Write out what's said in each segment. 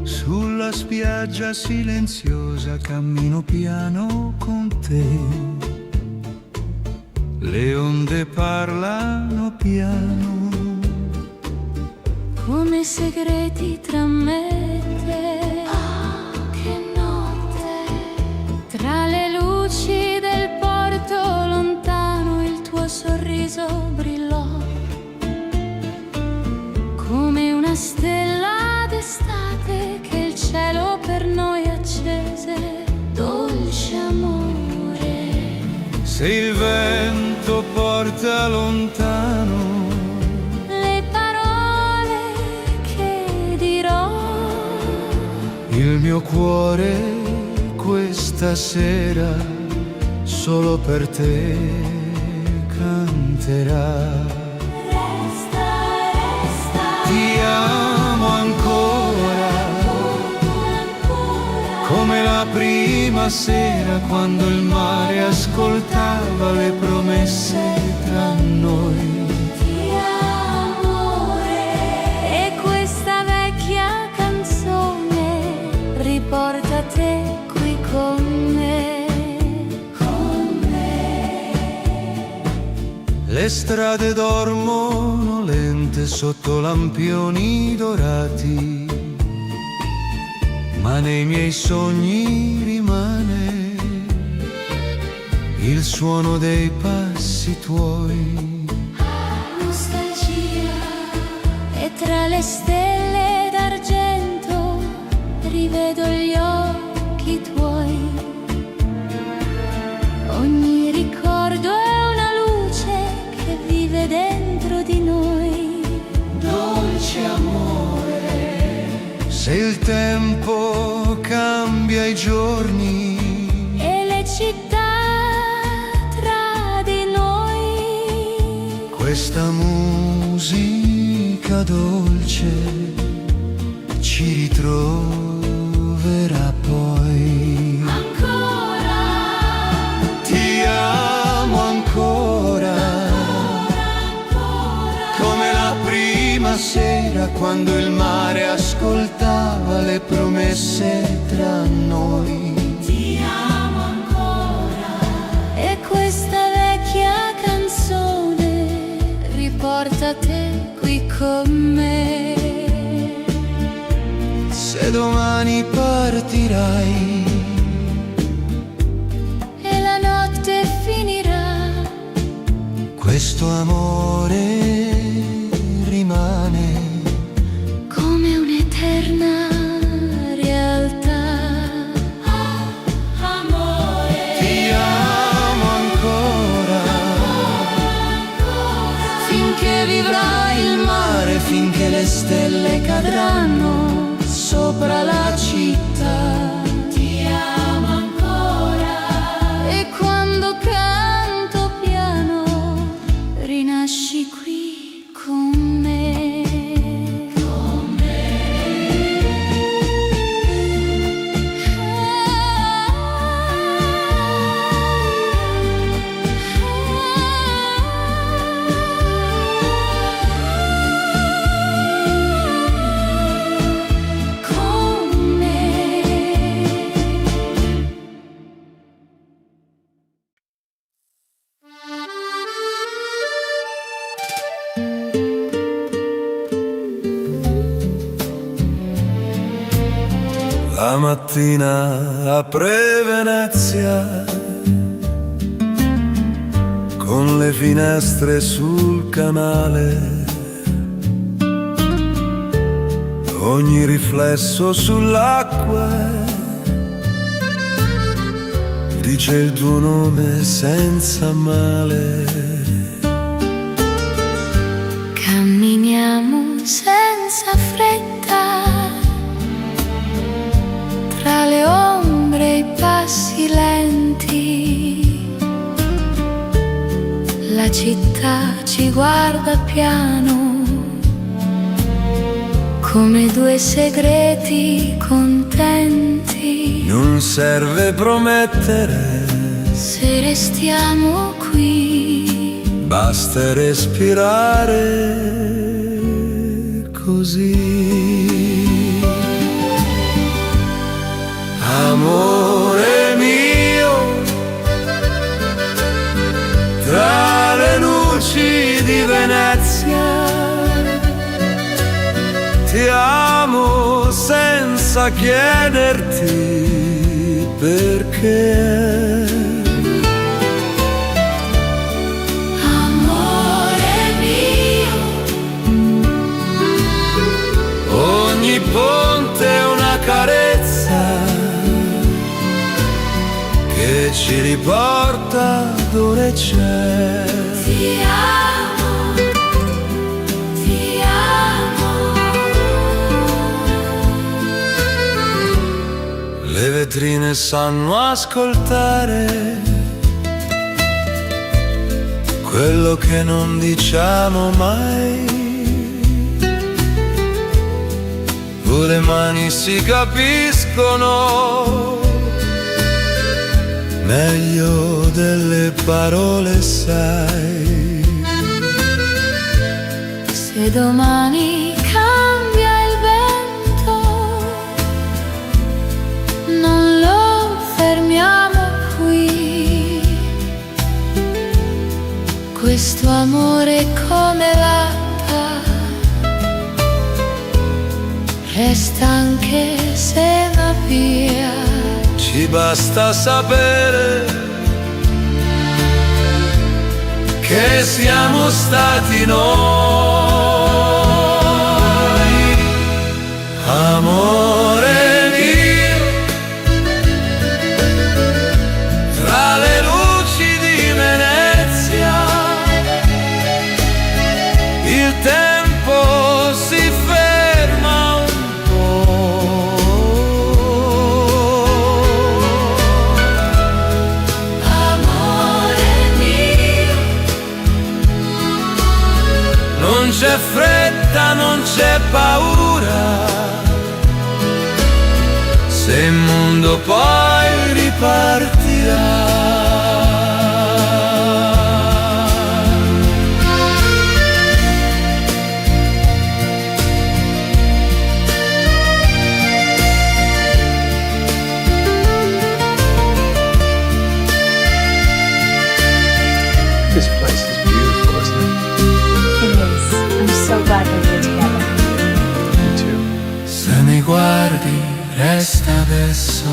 Sulla spiaggia silenziosa cammino piano con te. Le onde parlano piano, come segreti tra me e te. Ah, che notte! Tra le luci del porto lontano il tuo sorriso brillò, come una stella d'estate che il cielo per noi accese. Dolce amore, se il vento porta lontano le parole che dirò, il mio cuore questa sera solo per te canterà. resta, resta. Ti amo ancora, come la prima sera quando il mare ascoltava le promesse tra noi. Ti amo, amore, e questa vecchia canzone riporta te qui con me, con me. Le strade dormono lente sotto lampioni dorati, ma nei miei sogni rimane il suono dei passi tuoi. Nostalgia, e tra le stelle d'argento rivedo gli occhi tuoi. Ogni ricordo è una luce che vive dentro di noi. Dolce amore, Se il tempo cambia i giorni e le città tra di noi, questa musica dolce ci ritroverà poi. ancora, Ti amo ancora, come la prima sera quando il mare ascoltava le promesse tra noi. ti amo ancora, e questa vecchia canzone riporta te qui con me. Se domani partirai E la notte finirà, questo amore rimane come un'eterna realtà. Amore, ti amo ancora, finché vivrà il mare, finché le stelle cadranno sopra la città. ti amo ancora, e quando canto piano rinasci qui con me. Con me. Con me. La mattina apre Venezia con le finestre sul canale, ogni riflesso sull'acqua dice il tuo nome senza male. Camminiamo senza fretta, tra le ombre e i passi lenti. La città ci guarda piano, come due segreti contenti. Non serve promettere, se restiamo qui, basta respirare così. Amore mio, tra le luci di Venezia, ti amo senza chiederti perché. Ogni ponte è una carezza che ci riporta dove c'è. Ti amo, ti amo. Le vetrine sanno ascoltare quello che non diciamo mai. Le mani si capiscono meglio delle parole, sai. Se domani cambia il vento, non lo fermiamo qui. Questo amore come l'acqua resta anche se va via. Ci basta sapere che siamo stati noi. Amore mio, tra le luci di Venezia, il tempo si ferma un po'. Amore mio, non c'è fretta, non c'è paura, se il mondo poi ripartirà. This place is beautiful, isn't it? It is. I'm so glad that we're together. Me too. Se mi guardi, resta adesso.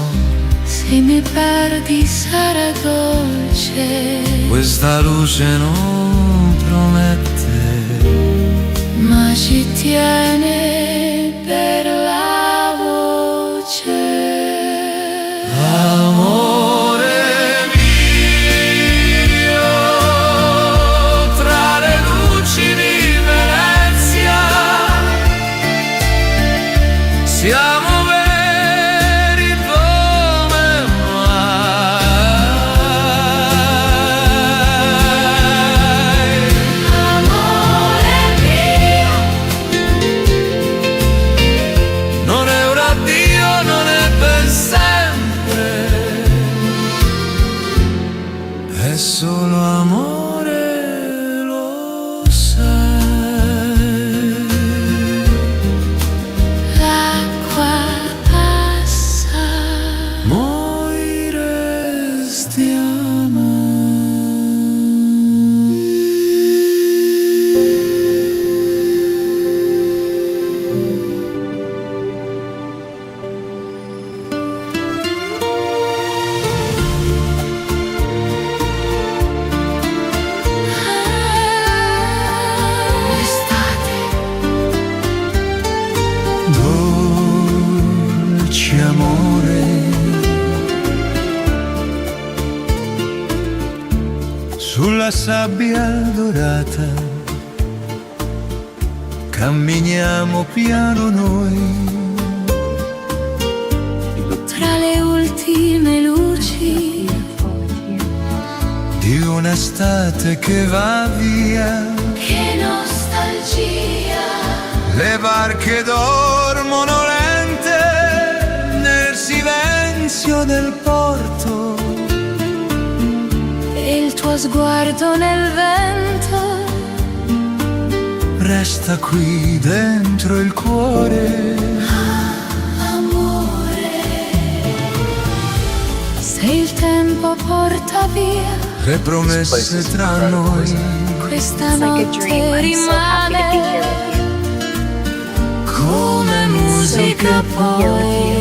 se mi perdi sarà dolce. Questa luce non promette, ma ci tiene per la voce. amore mio, tra le luci di Venezia, siamo veri come mai. Amore mio, Non è un addio, non è per sempre, è solo amore, lo sai. l'acqua passa. Noi restiamo. L'estate, Dolce amore, sulla sabbia dorata camminiamo piano noi, tra le ultime luci, di un'estate che va via, che nostalgia. le barche d'oro tuo sguardo nel vento, resta qui dentro il cuore. amore. Se il tempo porta via Le promesse tra noi, questa It's like a notte dream. I'm so happy to be here rimane with you. come musica poi.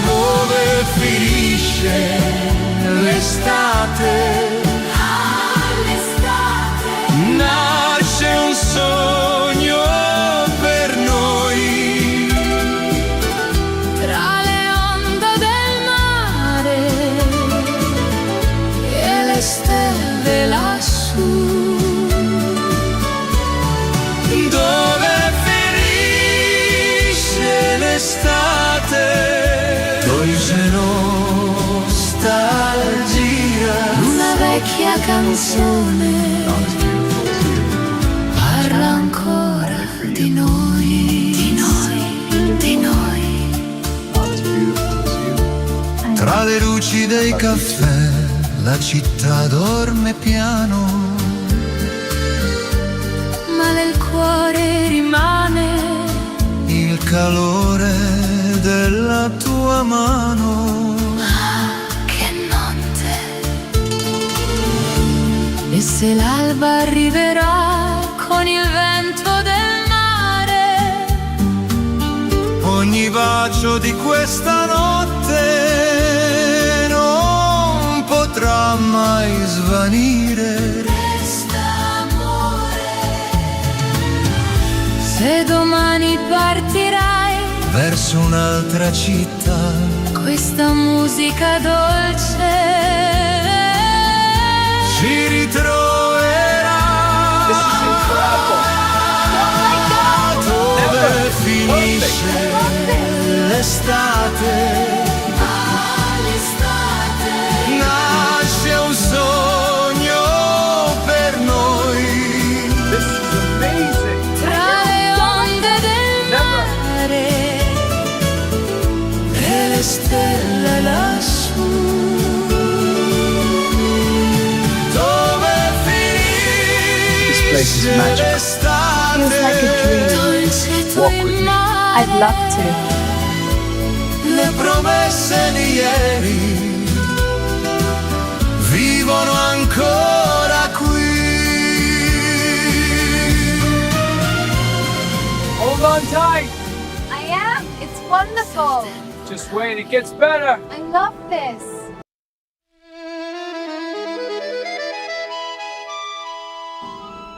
Dove finisce l'estate, nasce un sogno per noi. tra le onde del mare e le stelle lassù. Dove finisce l'estate, dolce nostalgia. Una vecchia canzone parla ancora di noi, di noi, di noi. Not as beautiful as you. Tra le luci dei caffè la città dorme piano, Ma nel cuore rimane il calore della tua mano. che notte. E se l'alba arriverà con il vento del mare, Ogni bacio di questa notte non potrà mai svanire. resta amore. Se domani partirai, Verso un'altra città, questa musica dolce ci ritroverà. Dove finisce l'estate, all'estate, nasce un sogno per noi. This is amazing. tra le onde del mare e le stelle lassù. Dove This place is finisce magical. l'estate, Feels like a dream. Dolce tua Walk with me. I'd immagine, love to. le promesse di ieri vivono ancora qui. Hold on tight. I am. It's wonderful. Just wait, it gets better. I love this.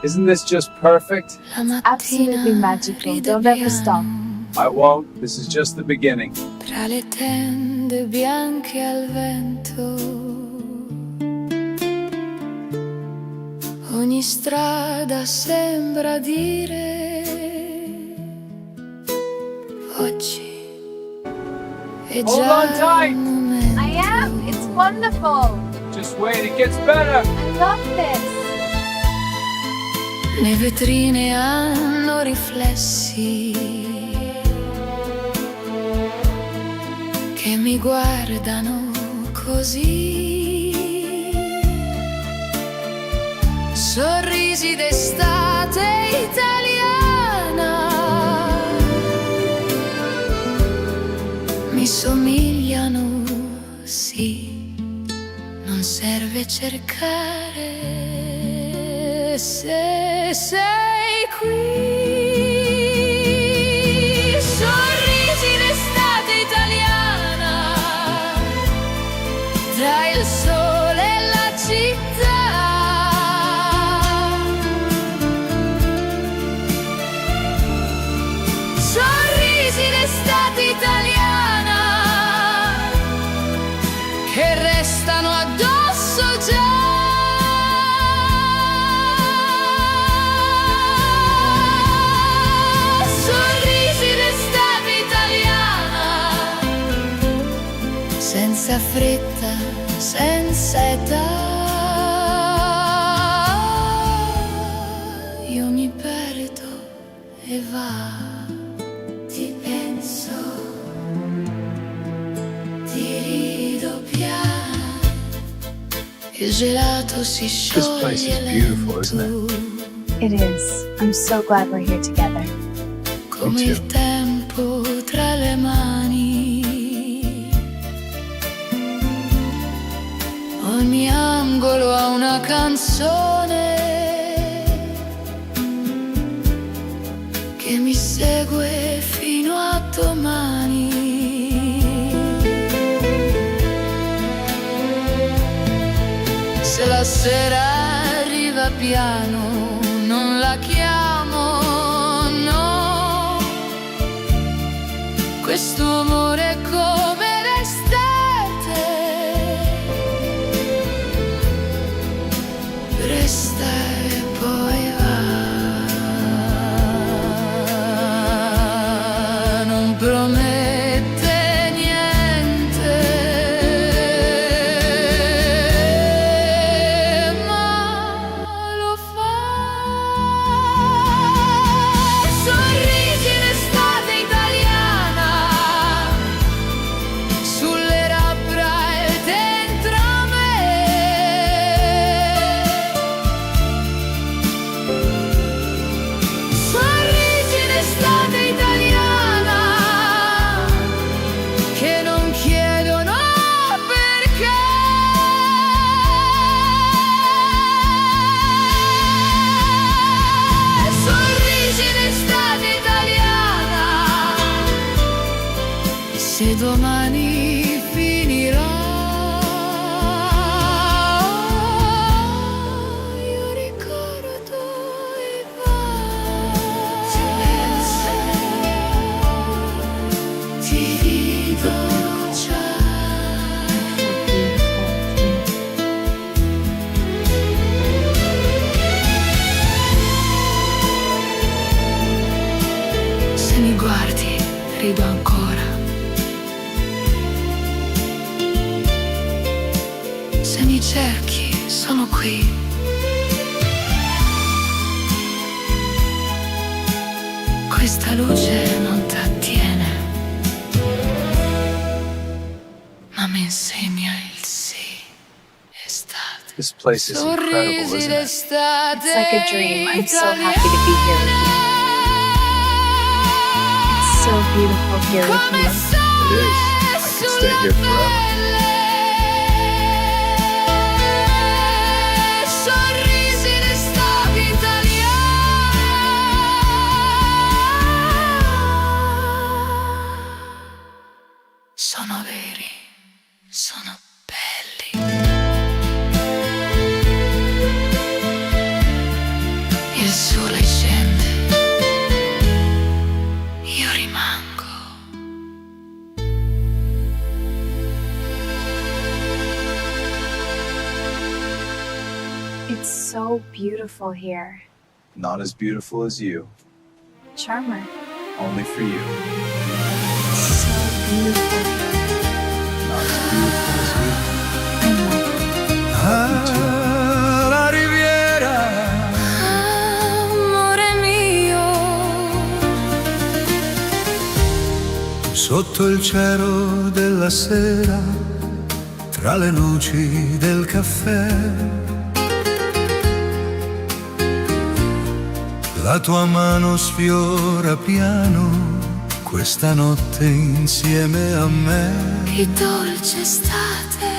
Isn't this just perfect? La mattina Absolutely magical. ride Don't ever stop. piano I won't. This is just the beginning. tra le tende bianche al vento. Ogni strada sembra dire oggi è Hold già on tight. il momento. I am. It's wonderful. Just wait, it gets better. I love this. Le vetrine hanno riflessi che mi guardano così. Sorrisi d'estate italiana mi somigliano, sì, non serve cercare. Se sei qui, sorrisi d'estate italiana, tra il sole e la città. Sorrisi d'estate italiana che restano addosso già. Senza fretta, senza età, io mi perdo e va. Ti penso, ti rido piano, il gelato si This place is scioglie beautiful, isn't it? lento, It is. I'm so glad we're here together. come Me too. il tempo tra le mani. Ogni angolo ha una canzone che mi segue fino a domani. Se la sera arriva piano, non la chiamo, no. Questo amore è come l'estate, resta e poi va. Non promette niente, ma lo fa. Sorrisi in estate italiana, sulle labbra e dentro me. Sorrisi in estate italiana, che non chiedono perché. Sorrisi in estate italiana, se domani finirà, io ricordo i baci, ti rido già. Se mi guardi, rido ancora. Se mi cerchi, sono qui. Questa luce non t'attiene, ma mi insegna il sì, estate. This place is incredible, Sorrisi isn't it? d'estate. It's like a dream. I'm so happy to be here with you. It's so beautiful here with Come you. It is. I could stay here forever. Sorrisi in estate italiana. Sono veri, sono belli. Il sole scende, io rimango. It's so beautiful here. Not as beautiful as you. Charmer. Only for you. It's so beautiful here. Not as beautiful as you. I love you. La riviera, Amore mio, sotto il cielo della sera, tra le luci del caffè. La tua mano sfiora piano questa notte insieme a me. di dolce estate.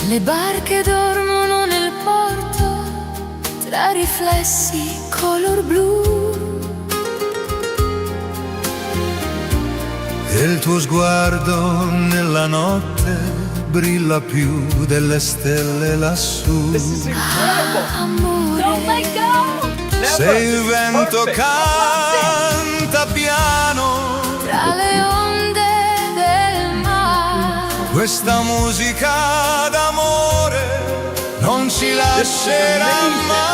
Le barche dormono nel porto, tra riflessi color blu. E il tuo sguardo nella notte brilla più delle stelle lassù. This is incredible. Amore, Don't let go! Se il vento Perfect. canta piano, tra le onde del mare. questa musica d'amore non ci lascerà amazing. mai.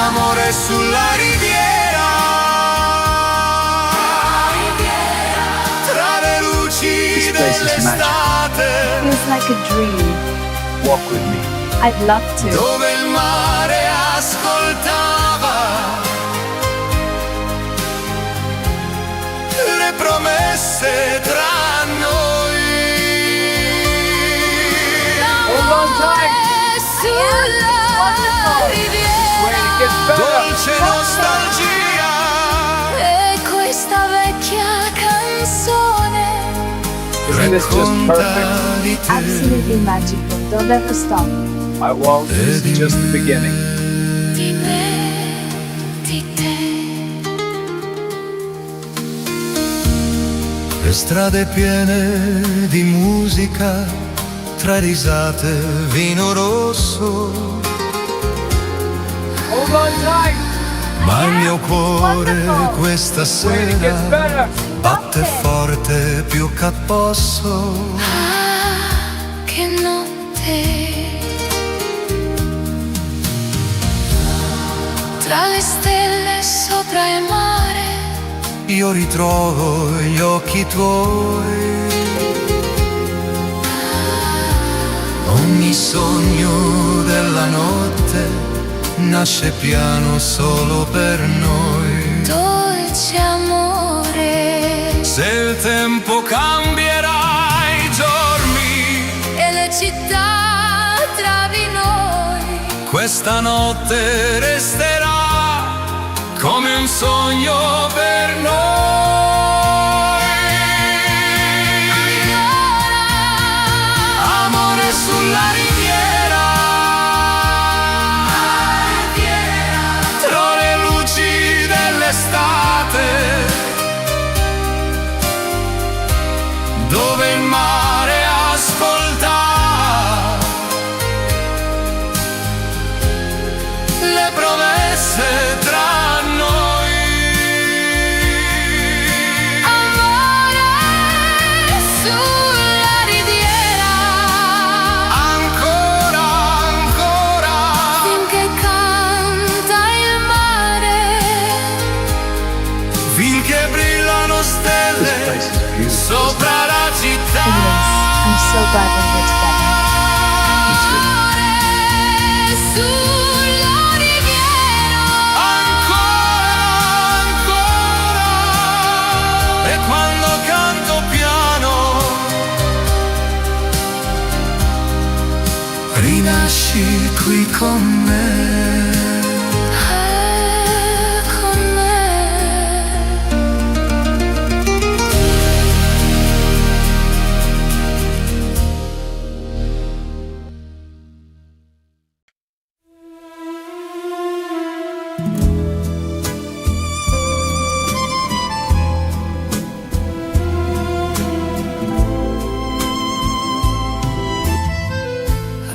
Amore sulla riviera, tra le luci place is magic. dell'estate, Feels like a dream. Walk with me. I'd love to. dove il mare ascoltava dolce nostalgia. E questa vecchia canzone Isn't this just perfect? Di te. Absolutely magical. Don't ever stop. I won't. This is just the beginning. di me, di te. Le strade piene di musica, tra risate, vino rosso, Hold on tight. ma il mio cuore questa Wait, it gets sera better. batte forte più che posso. Ah, che notte. Tra le stelle sopra il mare, Io ritrovo gli occhi tuoi, ogni sogno della notte nasce piano solo per noi. dolce amore. Se il tempo cambierà i giorni, E le città tra di noi, questa notte resterà come un sogno per noi. Amore sulla riviera, tra le luci dell'estate, dove il mare ascolta le promesse tra noi. amore sulla riviera, Ancora, ancora, finché canta il mare. finché brillano This stelle place is beautiful. sopra la città. It is. I'm so glad that we're together. Amore sulla riviera, Ancora, ancora, e quando canto piano rinasci qui con me. con me.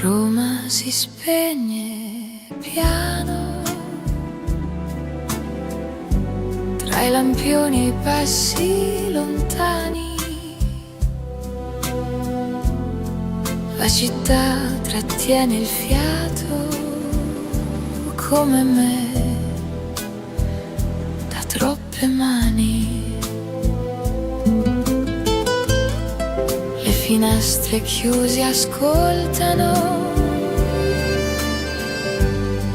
Roma si spegne piano tra i lampioni e i passi lontani. La città trattiene il fiato come me da troppe mani. Le finestre chiuse ascoltano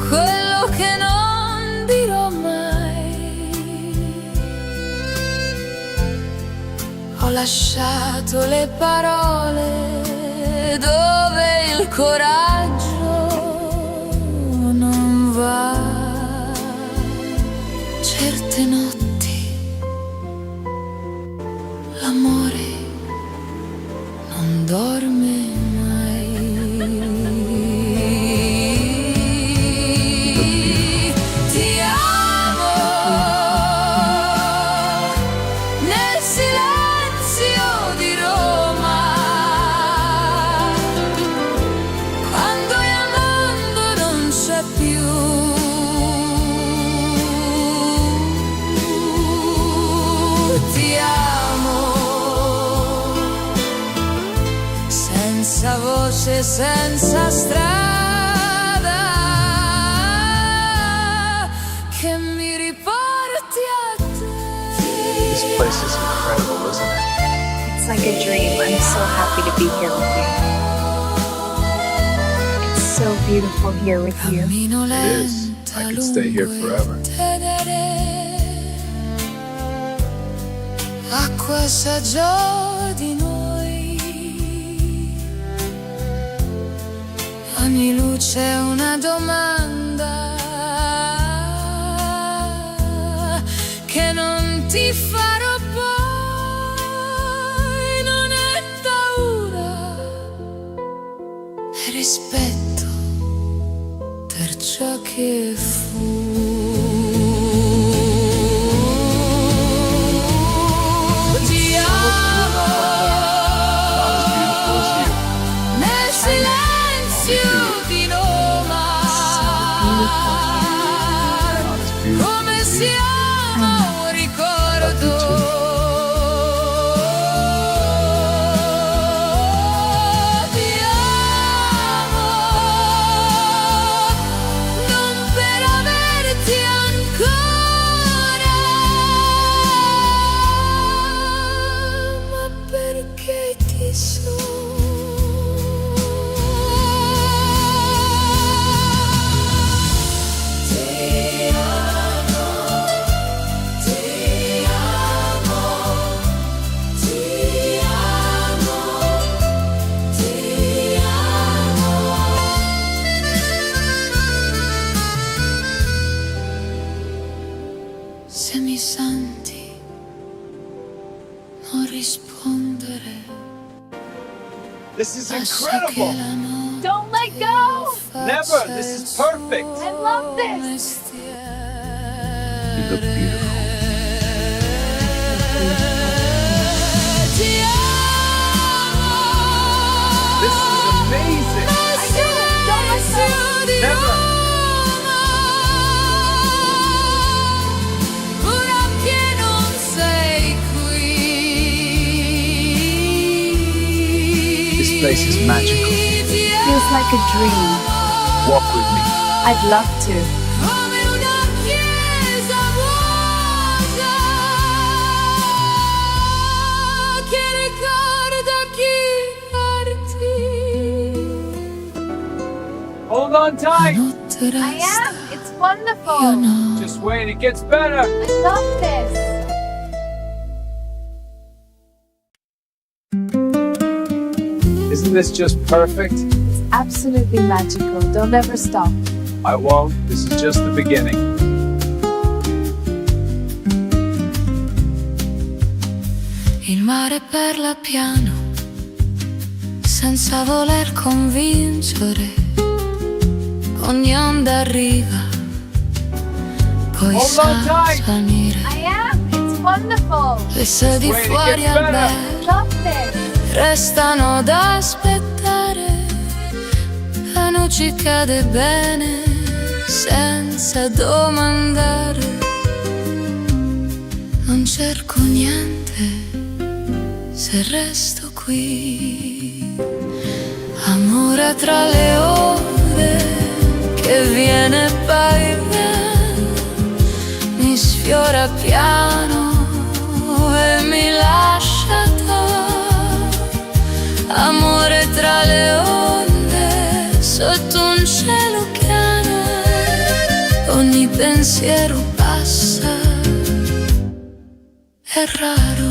quello che non dirò mai. Ho lasciato le parole dove il coraggio non va. Certe notti l'amore non dorme mai. Ti amo nel silenzio di Roma, quando il mondo non c'è più. Ti amo senza voce, senza strada, che mi riporti a This te. place is incredible, isn't it? It's like a dream. I'm so happy to be here with you. It's so beautiful here with you. Cammino It is. lenta I could stay here lungo il forever. Tenere, acqua assaggiò di noi, ogni luce è una domanda ti farò poi, non è paura, è rispetto per ciò che fu. Ti amo nel silenzio di Roma, come siamo un ricordo. Ti amo non per averti ancora, ma perché ti so. Se mi senti non rispondere, This is lascia che incredible. la notte Don't let go. Never. This is perfect. I love this. You look beautiful. Ti amo This is amazing. I do. Don't let go. Never. Ora che non sei qui. This place is magical. Feels like a dream. Walk with me. I'd love to. Come una chiesa vuota che ricorda chi partì. Hold on tight. Notte I resta, am. It's wonderful. io no. Just wait. It gets better. I love this. Isn't this just perfect? Absolutely magical. Don't ever stop. I won't. This is just the beginning. Il mare parla piano, senza voler convincere. Ogni onda arriva, poi Hold sa on tight. salire. I am. It's wonderful. Le sedi Wait, it fuori gets al better. bar I love this. restano ad aspettare. La noce cade bene, senza domandare. Non cerco niente se resto qui. Amore tra le ore che viene e poi viene, mi sfiora piano e mi lascia andare. Amore tra le onde sotto un cielo chiaro, ogni pensiero passa, è raro.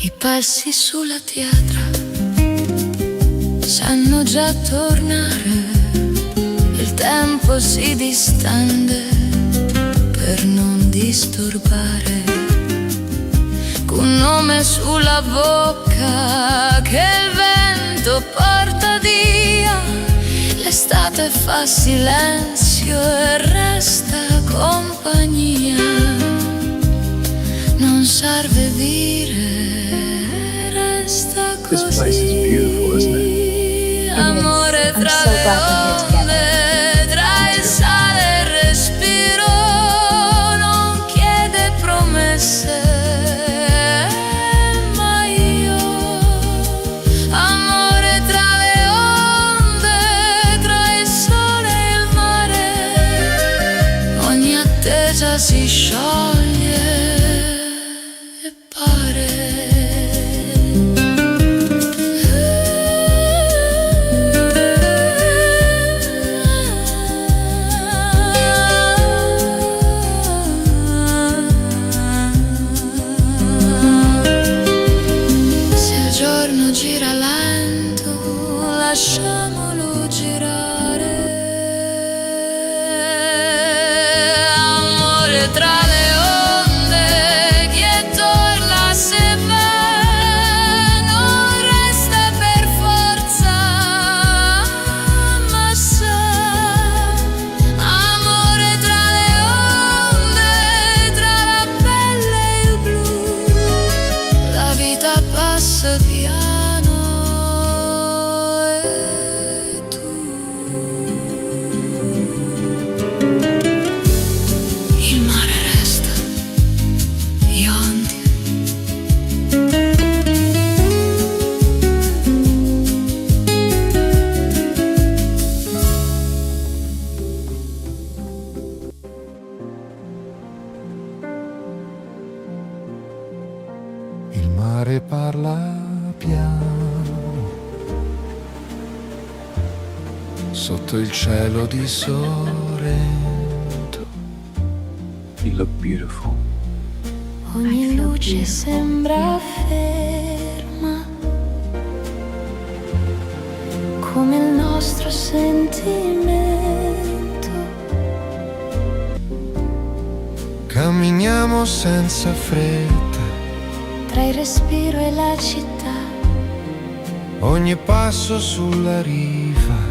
I passi sulla pietra sanno già tornare, il tempo si distende per non disturbare. Un nome sulla bocca che il vento porta via, l'estate fa silenzio e resta compagnia. Non serve dire, resta This così. place is beautiful, isn't it? Amore I'm tra so le glad we're here onde, tra il sale e il respiro, non chiede promesse, ma io. Amore tra le onde, tra il sole e il mare, ogni attesa si scioglie e pare. treno gira lento, lasciamolo girare. Amore tra le onde, chi torna se va, non resta per forza, ma sa. Amore tra le onde, tra la pelle e il blu, la vita passa piano e tu. Il mare resta, io onde. Il mare parla piano sotto il cielo di Sorrento. You look beautiful. Ogni luce sembra ferma, come il nostro sentimento. Camminiamo senza fretta, Tra il respiro e la città, ogni passo sulla riva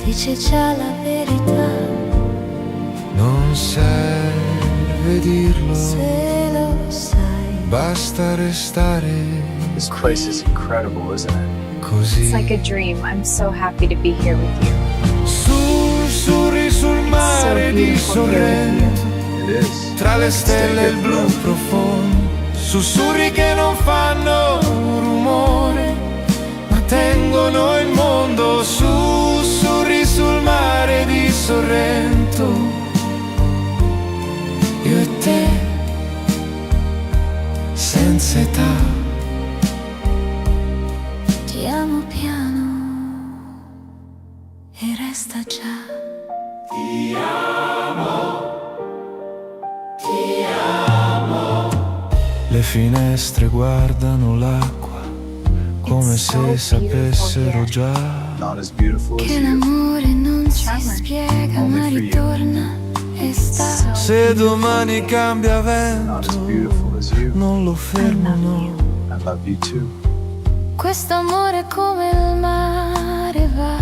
dice già la verità. non serve dirlo, Se lo sai, basta restare This place is incredible, isn't it? così. It's like a dream. I'm so happy to be here with you. Sussurri sul mare So di beautiful here with Sorrento, It is. tra le stelle e il blu profondo, sussurri che non fanno rumore, ma tengono il mondo. Sussurri sul mare di Sorrento, io e te, senza età. ti amo piano e resta già. Le finestre guardano l'acqua come It's so se sapessero beautiful già. Not as beautiful as Che you. l'amore non si Charmer. spiega, Only ma for you. ritorna e sta. Se domani cambia Not as vento, beautiful as you. non lo fermo, no. I love you too. Questo amore come il mare va,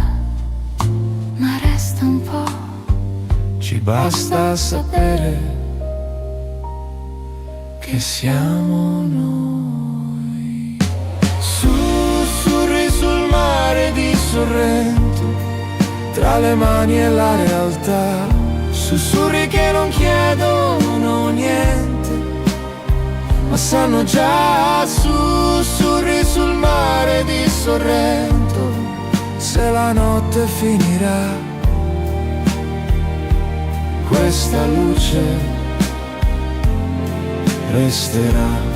ma resta un po'. Ci basta sapere che siamo noi. Sussurri sul mare di Sorrento, tra le mani e la realtà. Sussurri che non chiedono niente, ma sanno già. Sussurri sul mare di Sorrento, se la notte finirà, questa luce resterà.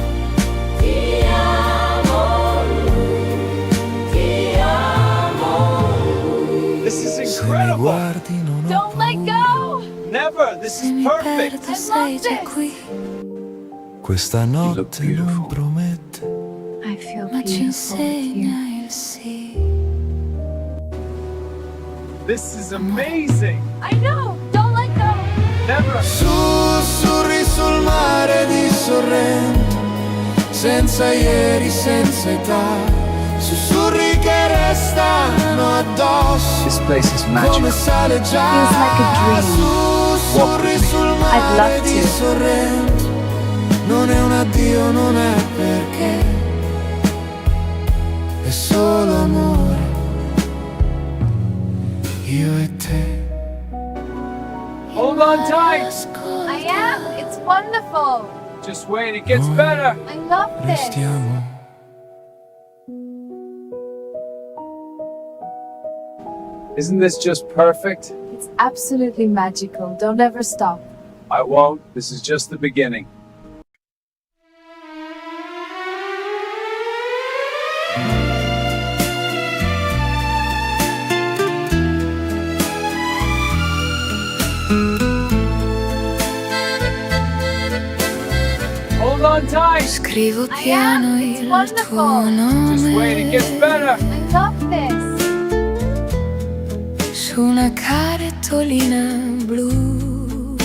This is Se mi incredible. guardi non ho Don't let go! Never. This Se is mi perfect. perdo sei già qui, questa notte beautiful. non promette. I feel ma ci beautiful with you. insegna il sì. This is amazing. I know! Don't let go! Never. Sussurri sul mare di Sorrento, senza ieri, senza età. Sussurri che restano addosso, This place is come magical. sale già. Feels like a dream. Sussurri sul I'd mare love di to. Sorrento, non è un addio, non è perché, è solo amore, io e te. Hold on tight. I am! It's wonderful! Just wait. It gets better. I love this! Restiamo. Isn't this just perfect? It's absolutely magical. Don't ever stop. I won't. This is just the beginning. Hold on on tight. Scrivo piano It's il wonderful. tuo Just wait, it gets nome better. I love this. su una cartolina blu.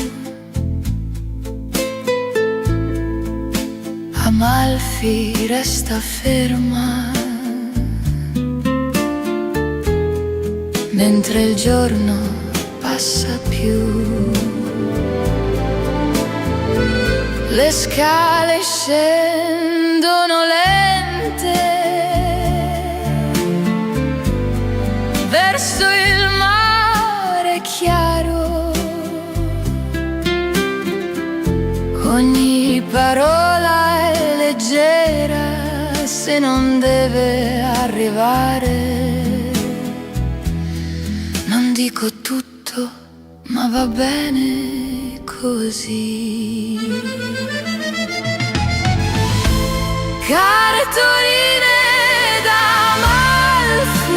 Amalfi resta ferma mentre il giorno passa più. Le scale scendono lente verso il mare chiaro. Ogni parola è leggera se non deve arrivare. Non dico tutto, ma va bene così. Cartoline d'Amalfi,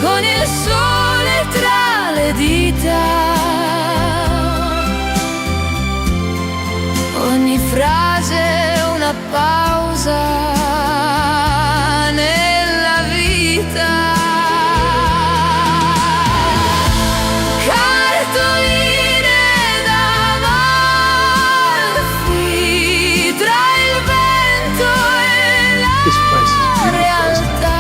con il sole tra le dita. Ogni frase è una pausa nella vita. Cartoline d'Amalfi, tra il vento e This place is la beautiful, isn't realtà.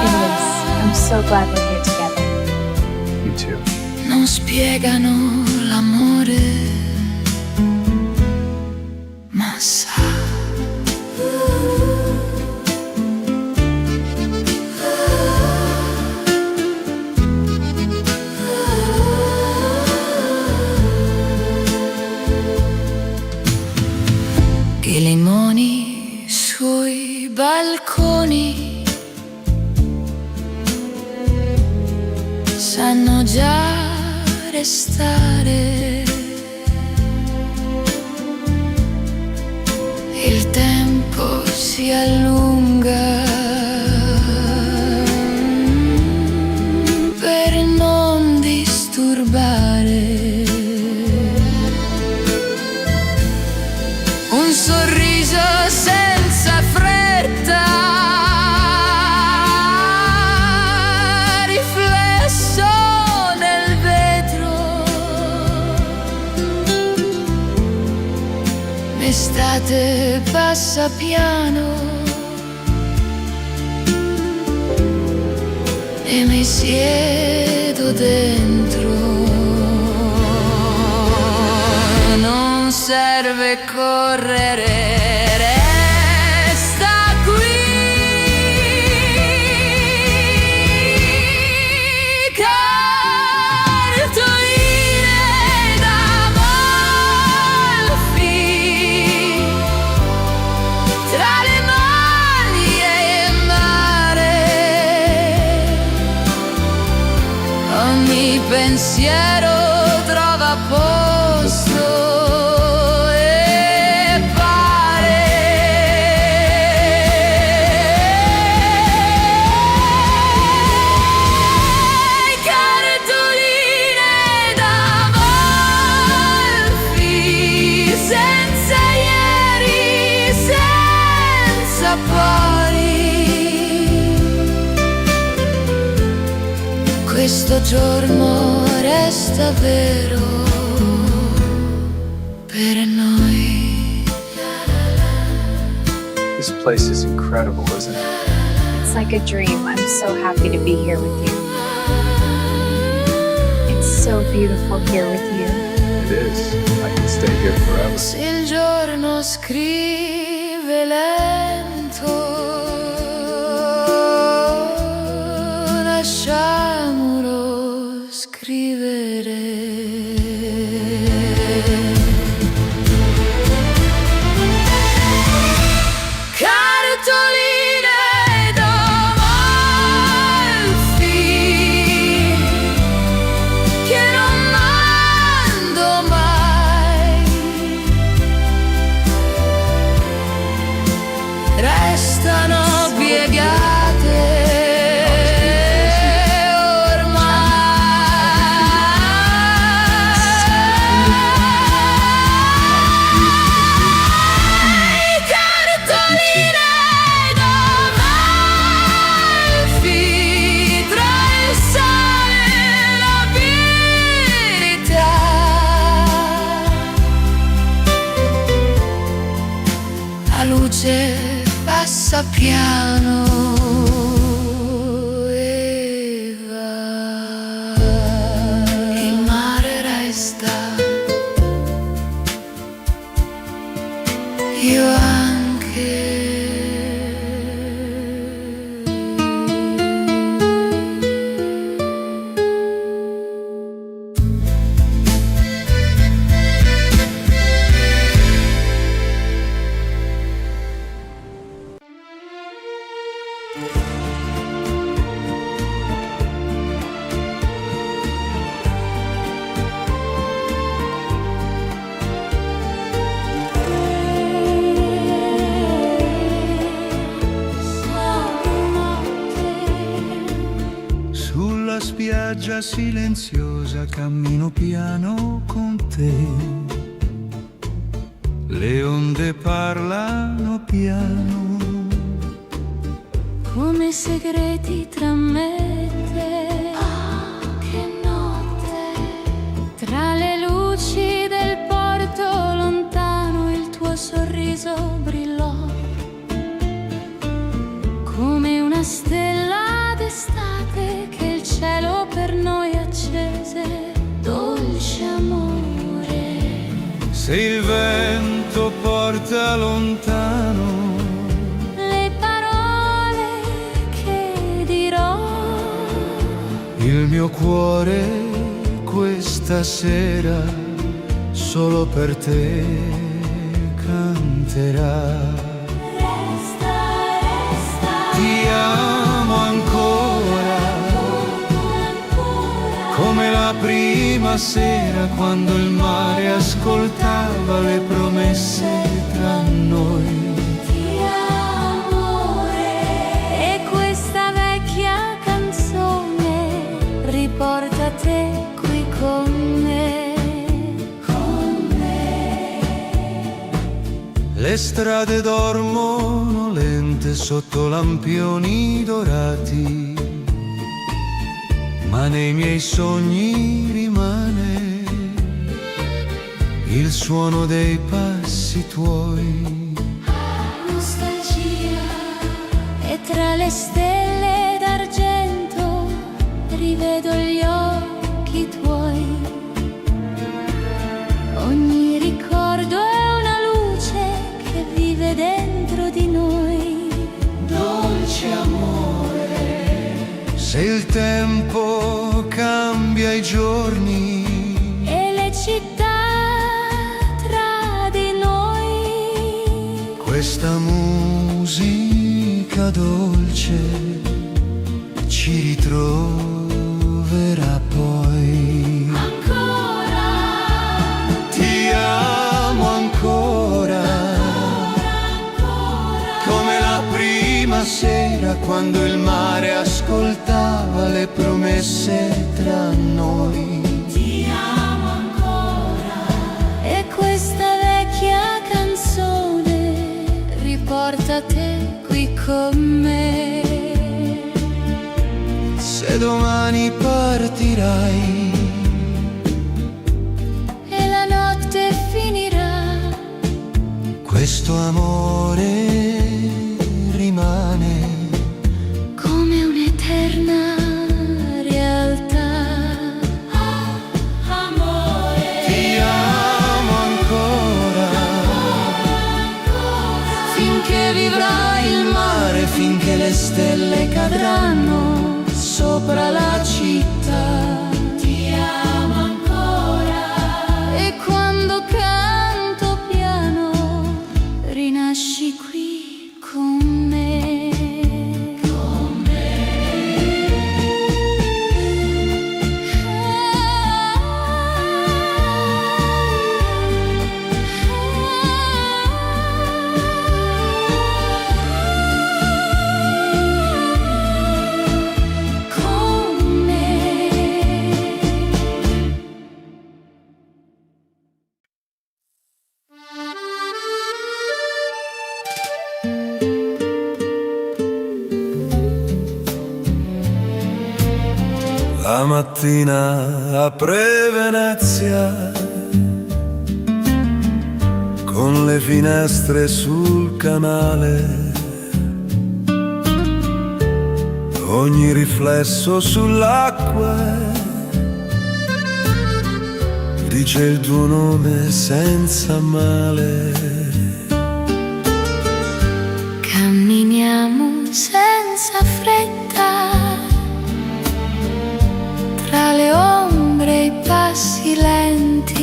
It is. I'm so glad we're here together. it? Me too. Non spiegano l'amore, ma sa. I limoni sui balconi sanno già restare. Il tempo si allunga per non disturbare. Un sorriso senza fretta, riflesso nel vetro. L'estate passa piano e mi siedo dentro. Non serve correre, resta qui. Cartoline d'Amalfi, tra le mani e il mare. Ogni pensiero trova posto e pare. Cartoline d'Amalfi, senza ieri, senza poi. Questo giorno resta vero per noi. This place is incredible, isn't it? It's like a dream. I'm so happy to be here with you. It's so beautiful here with you. It is. I can stay here forever. Se il giorno scrive lento, lasciamolo scrivere. Cartoline d'Amalfi, che non mando mai. Restano piegate ormai. passa piano e va. Il mare resta, io anche. Sulla spiaggia silenziosa cammino piano con te. Le onde parlano piano. Come segreti tra me e te. Che notte. Tra le luci del porto lontano il tuo sorriso brillò. Come una stella d'estate che il cielo per noi accese. Dolce amore. Se il vento porta lontano il mio cuore questa sera solo per te canterà. Resta, resta. Ti amo ancora, come la prima sera quando il mare ascoltava le promesse tra noi. Porta te qui con me, con me. Le strade dormono lente sotto lampioni dorati, ma nei miei sogni rimane il suono dei passi tuoi. Nostalgia, e tra le stelle d'argento rivedo gli occhi tuoi. Ogni ricordo è una luce che vive dentro di noi. Dolce amore. Se il tempo cambia i giorni E le città tra di noi. questa musica dolce ci ritroverà poi. Ancora. Ti amo ancora, come la prima sera quando il mare ascoltava le promesse tra noi. Ti amo ancora. E questa vecchia canzone riporta te qui con me. Se domani partirai E la notte finirà, questo amore rimane come un'eterna realtà. Amore. Ti amo ancora, finché vivrà il mare, finché le stelle cadranno sopra la città. Ti amo ancora. E quando canto piano rinasci qui con me. Con me. Con me. La mattina apre Venezia con le finestre sul canale, ogni riflesso sull'acqua dice il tuo nome senza male. Camminiamo senza fretta tra le ombre e i passi lenti.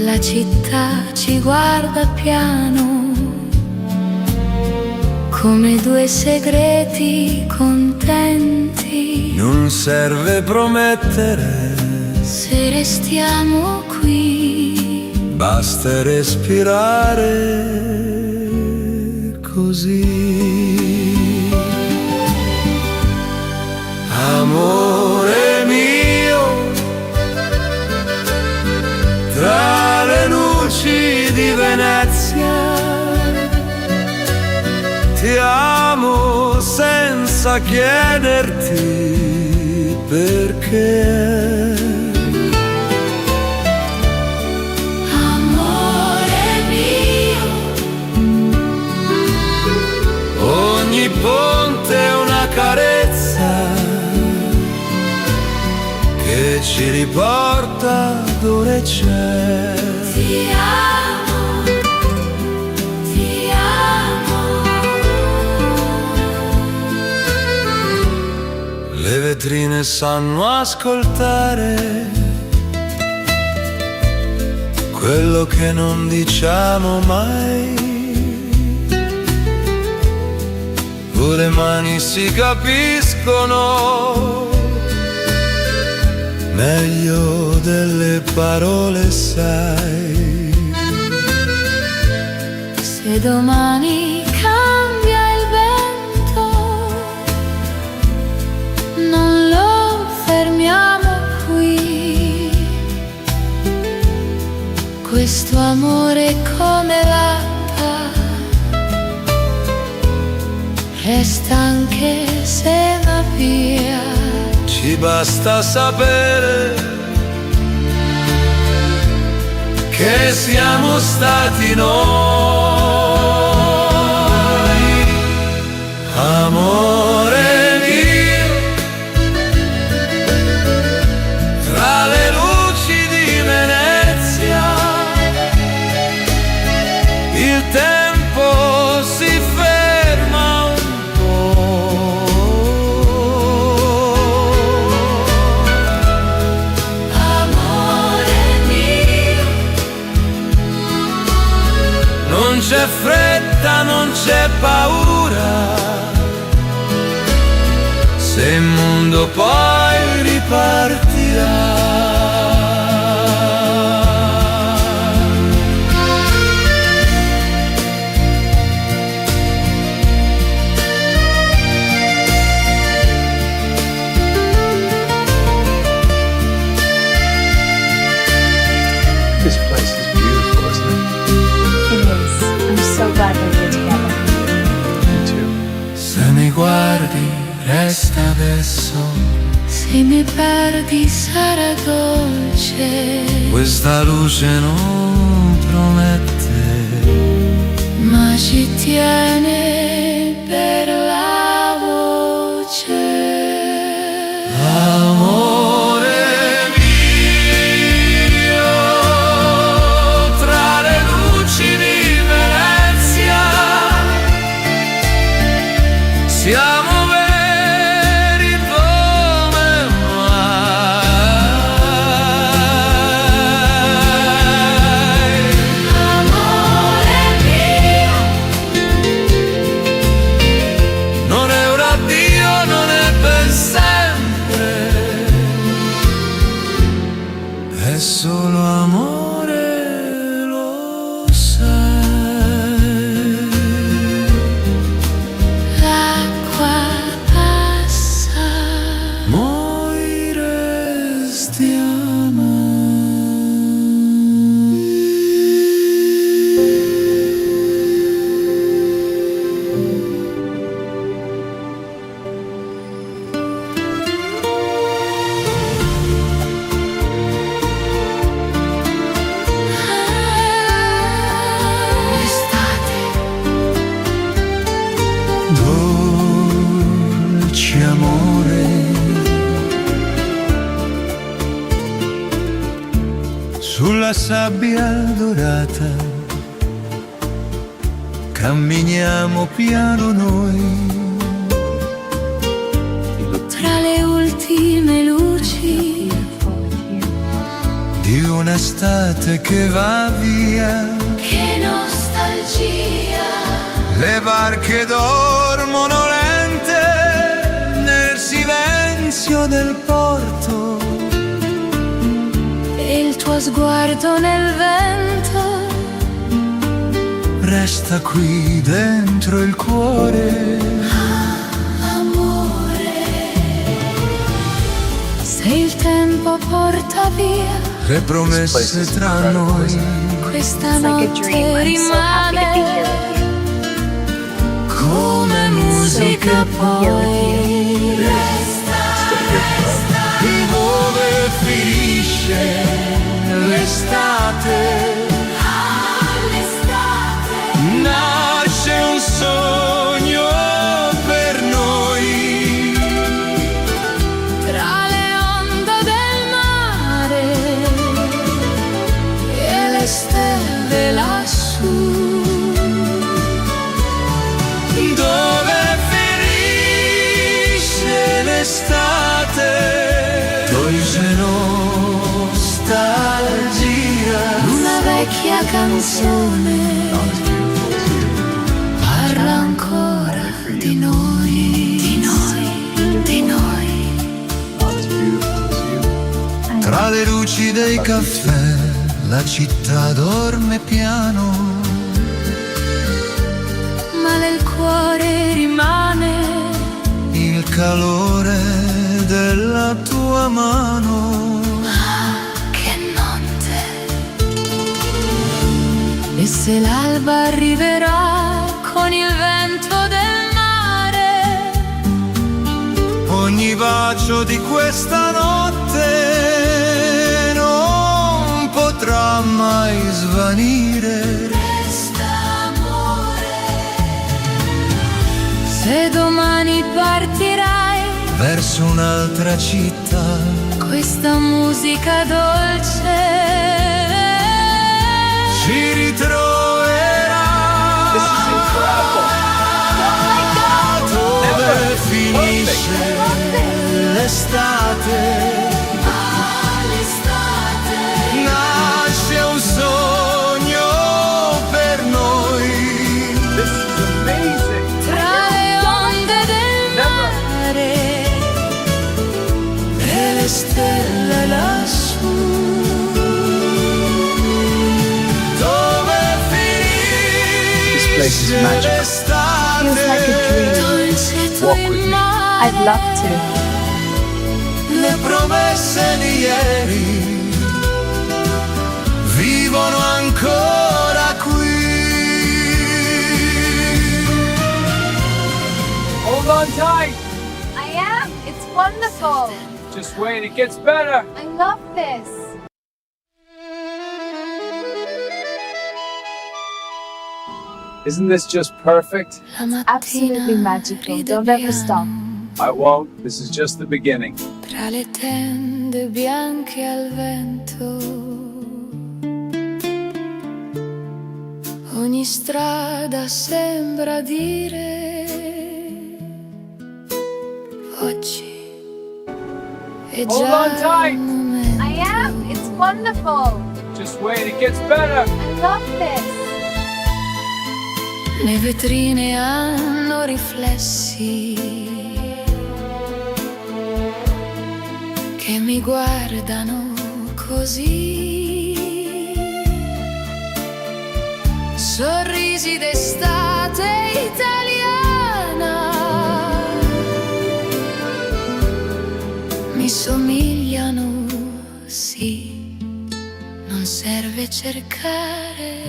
La città ci guarda piano come due segreti contenti. Non serve promettere se restiamo qui, basta respirare così. Amore mio, tra le luci di Venezia, ti amo senza chiederti perché. Ogni ponte è una carezza che ci riporta dove c'è. Ti amo, ti amo. Le vetrine sanno ascoltare quello che non diciamo mai. Le mani si capiscono meglio delle parole, sai. Se domani cambia il vento, non lo fermiamo qui. Questo amore come l'acqua resta anche se va via. Ci basta sapere che siamo stati noi. Amore mio, tra le luci di Venezia, il tempo si ferma un po'. Amore mio, Non c'è fretta, non c'è paura, se il mondo poi ripartirà. This place is beautiful, isn't it? It is. I'm so glad we're here together. Me too. Se mi guardi, resta adesso. se mi perdi sarà dolce. Questa luce non promette, Ma ci tiene per la voce. amore mio, tra le luci di Venezia, siamo veri come mai. Amore mio, dolce amore, sulla sabbia dorata camminiamo piano noi, tra le ultime luci di un'estate che va via. che nostalgia. Le barche dormono lente nel silenzio del porto, E il tuo sguardo nel vento resta qui dentro il cuore. amore. Se il tempo porta via Le promesse tra noi questa It's like a notte dream. I'm so happy to be here rimane with you. come musica poi dove finisce l'estate. Nasce un sogno per noi, tra le onde del mare e le stelle lassù. dove finisce l'estate. Dolce nostalgia, Una vecchia canzone parla ancora di noi, di noi, di noi. tra le luci dei caffè la città dorme piano, Ma nel cuore rimane il calore della tua mano. che notte. E se l'alba arriverà con il vento del mare, Ogni bacio di questa notte non potrà mai svanire. resta amore. Se domani partirai, Verso un'altra città questa musica dolce ci ritroverà. Dove finisce l'estate, all'estate. nasce un sogno per noi. This is amazing. Tra le onde del mare e le stelle lassù. Dove This place is finisce magical. Feels like a l'estate, dream. Dolce tu Walk with il me. mare. I'd love to. le promesse di ieri vivono ancora qui. Hold on tight. I am. It's wonderful. Just wait, it gets better. I love this. Isn't this just perfect? La mattina Absolutely magical. ride Don't ever stop. piano I won't. This is just the beginning. tra le tende bianche al vento. Ogni strada sembra dire oggi è Hold già on tight. il momento. I am. It's wonderful. Just wait, it gets better. I love this. Le vetrine hanno riflessi che mi guardano così. Sorrisi d'estate italiana mi somigliano, sì, non serve cercare.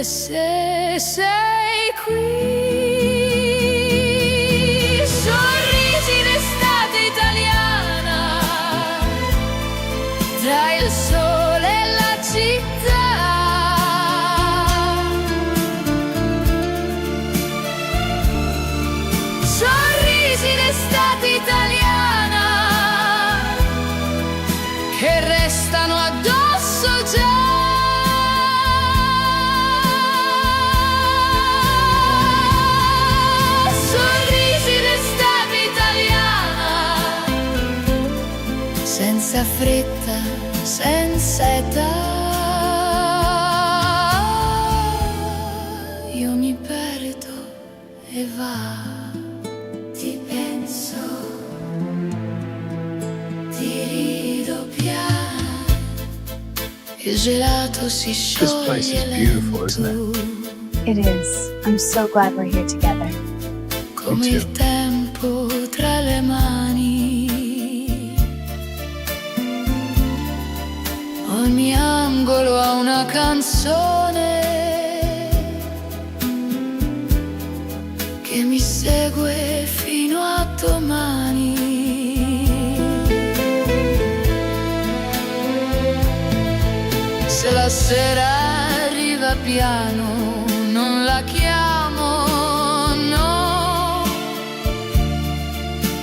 Se sei qui, sorrisi d'estate italiana, tra il sole e la città. fretta senza età. Io mi perdo e va. Ti penso, ti rido piano. Il gelato si scioglie. place is beautiful, isn't It is. I'm so glad we're here together. Come Me too. il tempo tra le mani. Ogni angolo ha una canzone che mi segue fino a domani. Se la sera arriva piano, non la chiamo, no.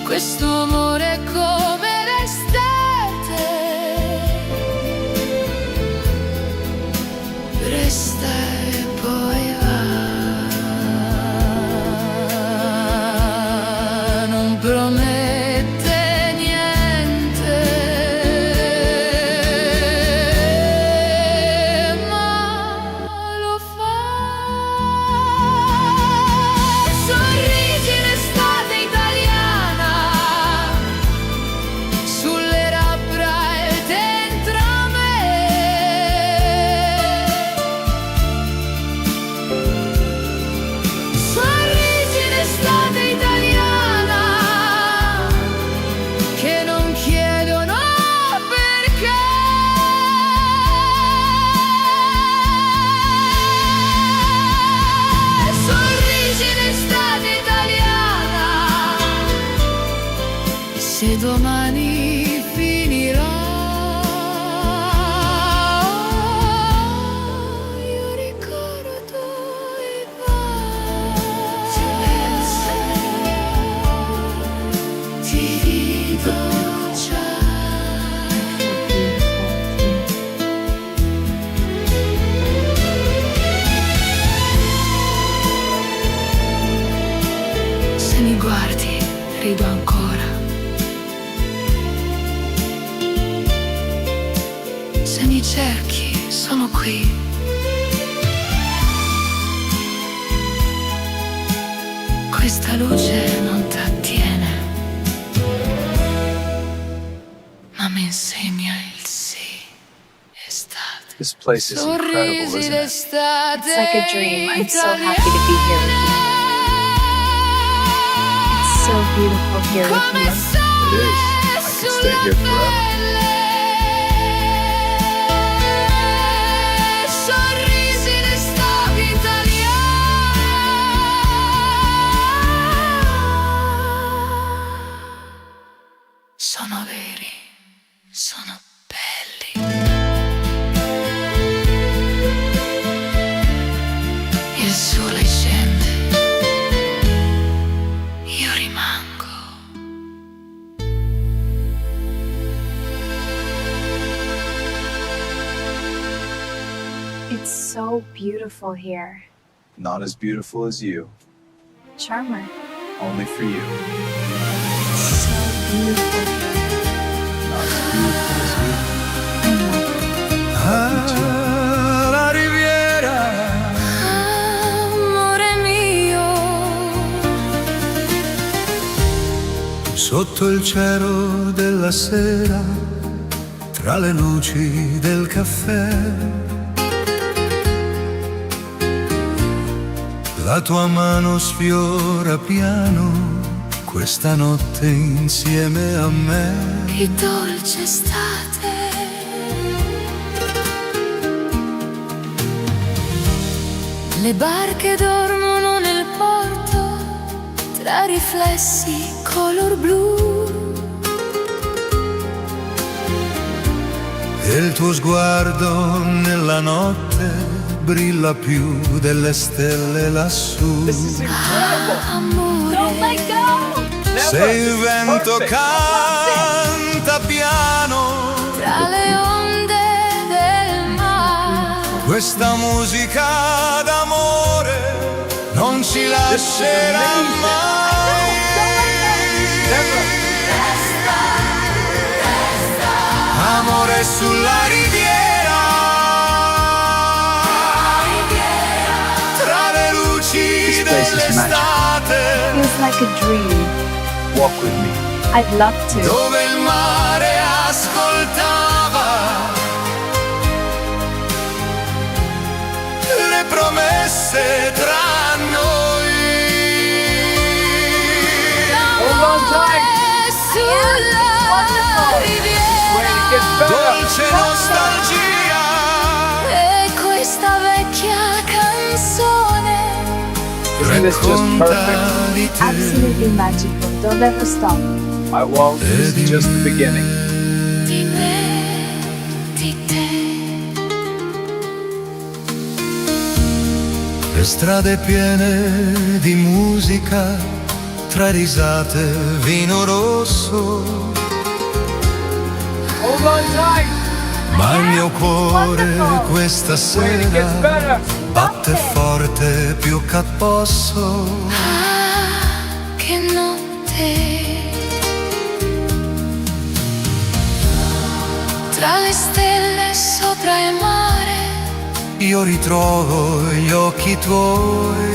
Questo amore è come l'estate, resta e poi va. Non promette niente, ma lo fa. Sorrisi l'estate italiana sulle labbra e dentro me. Sorrisi l'estate italiana che non chiedono perché. Sorrisi l'estate italiana, se domani finirà. Io ricordo e va. Ti penso, ti rido già. Se mi guardi, rido ancora. Se mi cerchi, sono qui. Questa luce non t'attiene, ma mi insegna il sì, estate. This place is incredible, Sorrisi isn't it? d'estate. It's like a dream. I'm so happy to be here with you. It's so beautiful here with Come you. It is. I could stay here forever. Sorrisi d'estate italiana. Sono veri, sono belli. Il sole scende, io rimango. It's so beautiful here. Not as beautiful as you. Charmer. Only for you. It's so beautiful here. Not as beautiful as you. I love you. La riviera, Amore mio, sotto il cielo della sera, tra le luci del caffè. La tua mano sfiora piano questa notte insieme a me. che dolce estate. Le barche dormono nel porto, tra riflessi color blu. E il tuo sguardo nella notte brilla più delle stelle lassù. This is incredible. Amore, Don't let go! Never. Se il This is vento perfect. canta piano, tra le onde del mare. questa musica d'amore non ci lascerà amazing. mai. Never. sulla riviera, tra le luci place is magic. dell'estate, Feels like a dream. Walk with me. I'd love to. dove il mare ascoltava le promesse tra noi. Hold on tight. Sulla riviera Wait, it gets better. Dolce nostalgia, e questa vecchia canzone Isn't this just perfect? racconta di te. Absolutely magical. Don't ever stop. I won't. This is just the beginning. di me, di te. Le strade piene di musica, tra risate, vino rosso, Hold on tight. ma il mio cuore questa Wait, it gets sera better. batte forte più che posso. Ah, che notte. Tra le stelle sopra il mare, Io ritrovo gli occhi tuoi,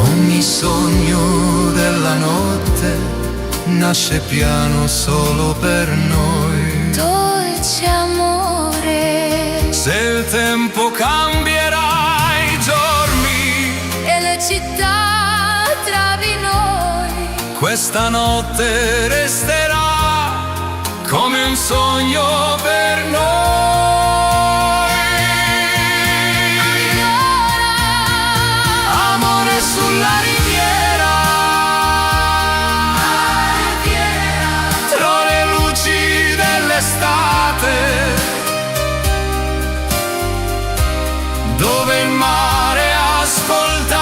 ogni sogno della notte nasce piano solo per noi. dolce amore, Se il tempo cambierà i giorni, e le città tra di noi, questa notte resterà come un sogno per noi. Amore sulla riviera, tra le luci dell'estate, dove il mare ascolta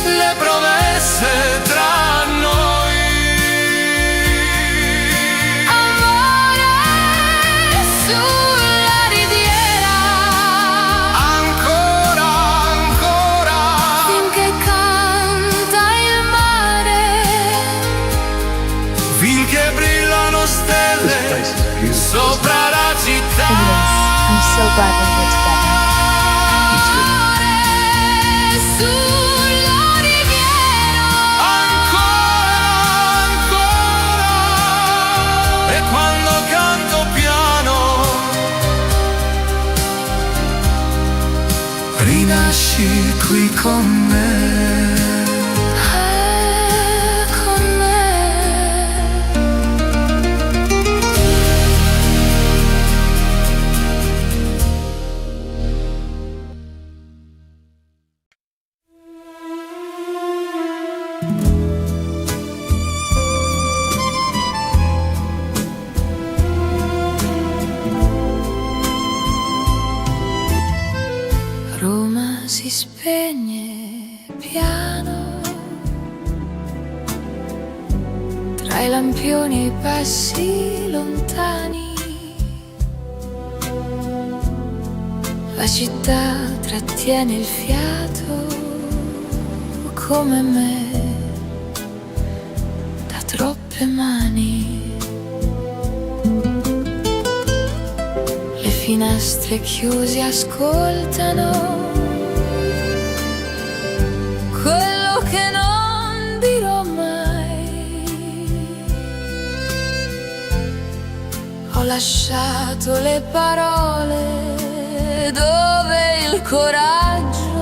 le promesse tra noi. amore sulla riviera, Ancora, ancora, finché canta il mare, finché brillano This stelle place is beautiful. sopra la città. It is. I'm so glad that we're together. amore sulla riviera, Ancora, ancora, e quando canto piano rinasci qui con me. con me. Roma si spegne piano tra i lampioni e i passi lontani. La città trattiene il fiato come me da troppe mani. Le finestre chiuse ascoltano quello che non dirò mai. Ho lasciato le parole dove il coraggio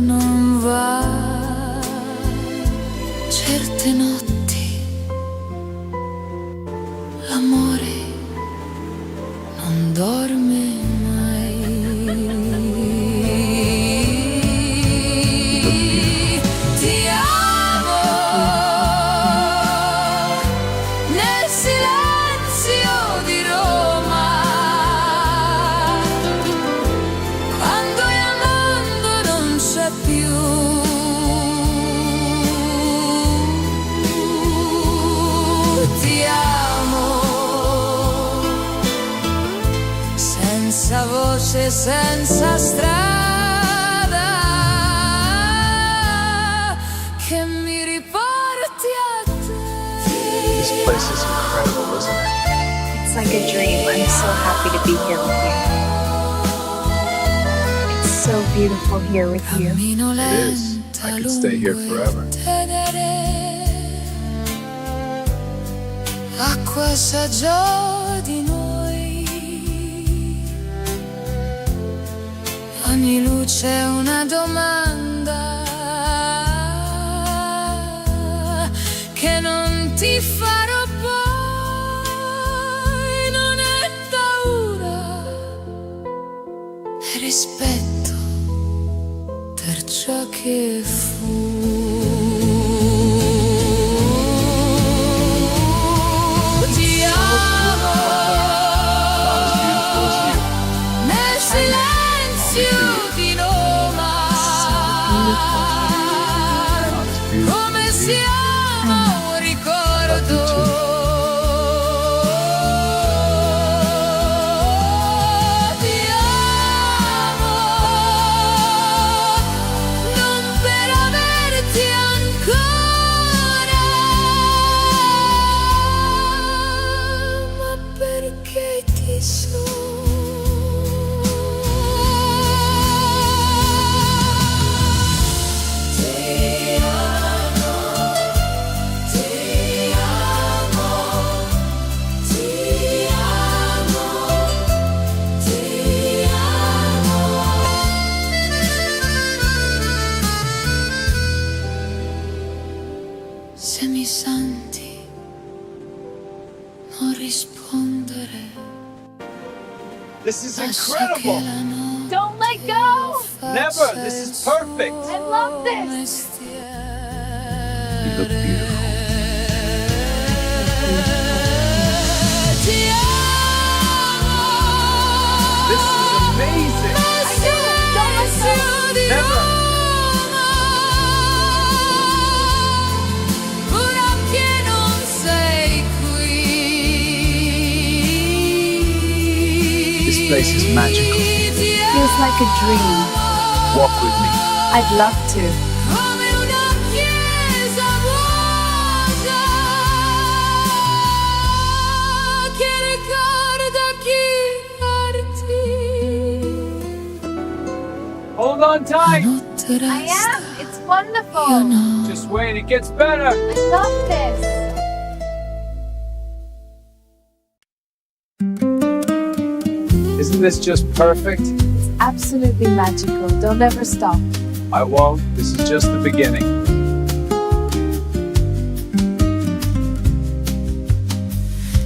non va. Certe notti l'amore non dorme mai. Ti amo nel silenzio di Roma, quando il mondo non c'è più. Ti amo senza voce, senza strada, like a dream. I'm so happy to be here with you. It's so beautiful here with you. Cammino It is. I lenta could stay here lungo il forever. tenere. Acqua sa già di noi. Ogni luce è una domanda che non ti farò poi. Non è paura, è rispetto per ciò che fu. Ti amo nel silenzio di Roma, come siamo un ricordo. Ti amo non per averti ancora, ma perché ti so. Se mi senti, non rispondere. This is Lascia che incredible. la notte Don't let go! Never. This is perfect. I love this! You look beautiful. Ti amo. This is amazing. Don't let go. Never. Ora che non sei qui. This place is magical. Feels like a dream. Walk with me. I'd love to. Come una chiesa vuota che ricorda chi partì. Hold on tight. Notte I resta, am. It's wonderful. io no. Just wait. It gets better. I love this. Isn't this just perfect? Absolutely magical. Don't ever stop. I won't. This is just the beginning.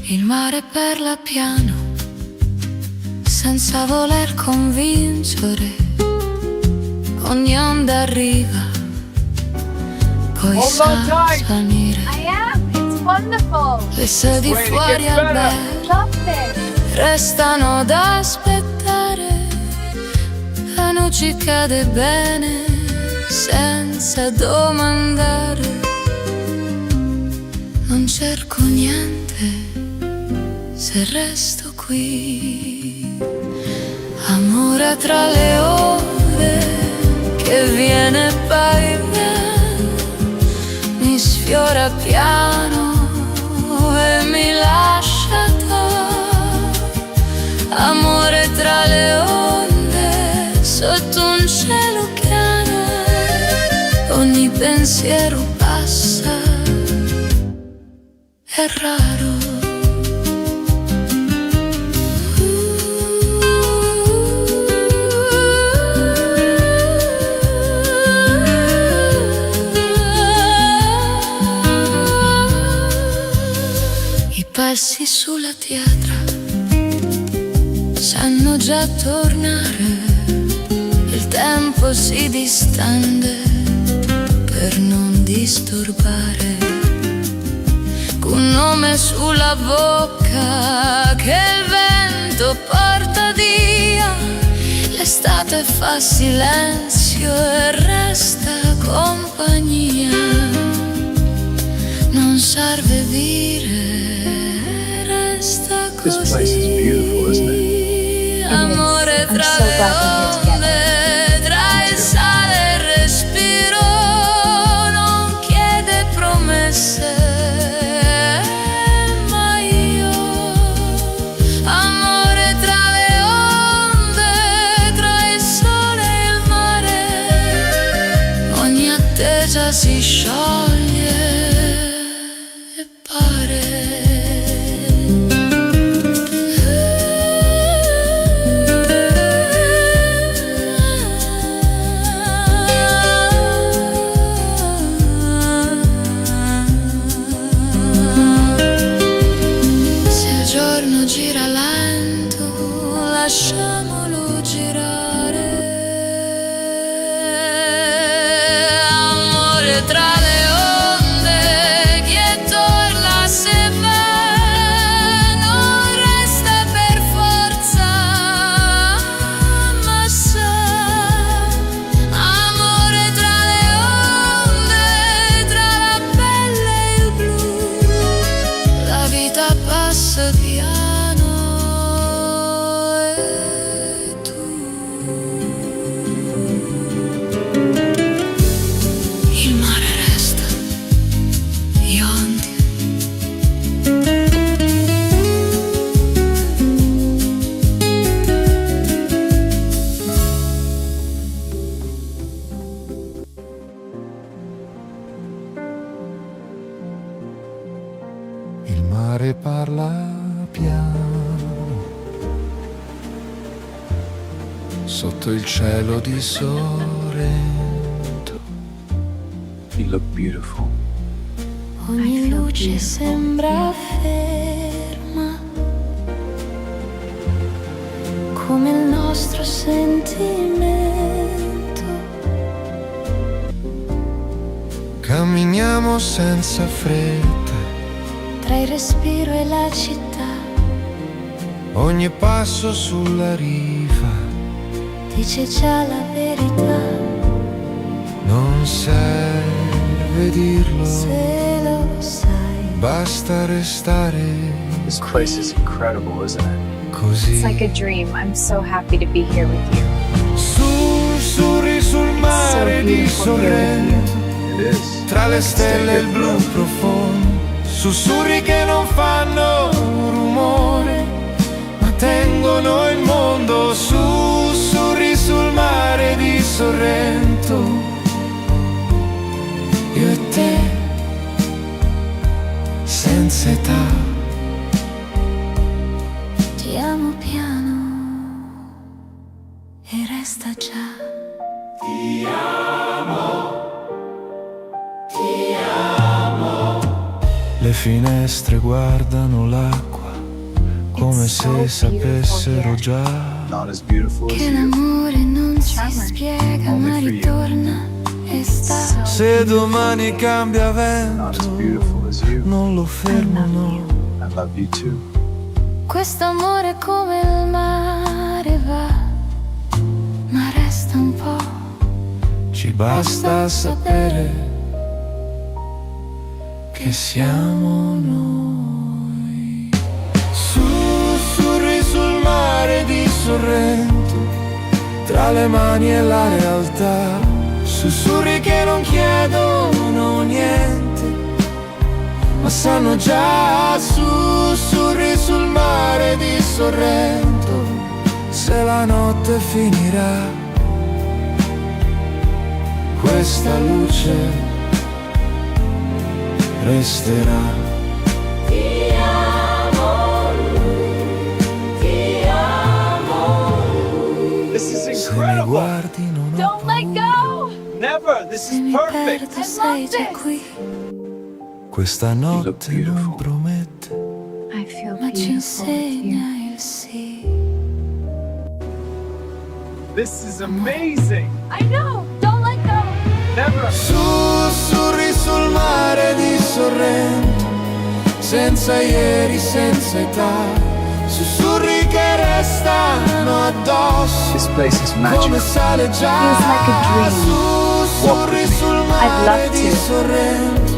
Il mare parla piano, senza voler convincere. Ogni onda arriva, poi Hold sa on tight. salire. I am. It's wonderful. Le sedi Wait, it fuori gets al better. I bar love this. restano da aspettare. La noce cade bene, senza domandare. Non cerco niente se resto qui. Amore tra le ore che viene e poi viene, mi sfiora piano e mi lascia torto. Amore tra le onde sotto un cielo chiaro, ogni pensiero passa, è raro. I passi sulla pietra sanno già tornare, il tempo si distende per non disturbare. Un nome sulla bocca che il vento porta via, l'estate fa silenzio e resta compagnia. Non serve dire, resta così. This place is beautiful, isn't it? Amore I'm tra so le glad we're here onde, tra il sale e il respiro, non chiede promesse, ma io gira lento, lasciamolo girare. Amore tra le onde, chi torna se va, non resta per forza, ma sa. Amore tra le onde, tra la pelle e il blu, la vita passa piano e tu. Il mare resta, gli onde. Il mare parla piano sotto il cielo di Sorrento. You look beautiful. Ogni luce sembra ferma, come il nostro sentimento. Camminiamo senza fretta, Tra il respiro e la città, ogni passo sulla riva. dice già la verità. Non serve dirlo, Se lo sai, basta restare This place is incredible, isn't it? così. It's like a dream. I'm so happy to be here with you. Sussurri sul So mare di beautiful here with Sorrento, you. It is. tra le stelle e il blu profondo. Sussurri che non fanno rumore, ma tengono il mondo. Sussurri sul mare di Sorrento, io e te, senza età. ti amo piano e resta già. Le finestre guardano l'acqua come It's so se sapessero beautiful già. Not as beautiful as Che you. l'amore non si Charming. spiega, Only ma for you. ritorna e sta. Se domani cambia Not as vento, beautiful as you. non lo fermo, no. I love you too. Questo amore come il mare va, ma resta un po'. Ci basta sapere che siamo noi. Sussurri sul mare di Sorrento, tra le mani e la realtà. Sussurri che non chiedono niente, ma sanno già. Sussurri sul mare di Sorrento, se la notte finirà, questa luce resterà. This is Se mi incredible. guardi non ho Don't let go! Never. This Se is mi perfect. perdo sei già qui, questa notte non beautiful. promette. I feel ma ci beautiful with you. insegna il sì. This is amazing. I know! Don't let go! Never. Sussurri sul mare di Sorrento, senza ieri, senza età. Sussurri che restano addosso, This place is come magical. sale già. Feels like a dream. Sussurri sul I'd mare love di to. Sorrento,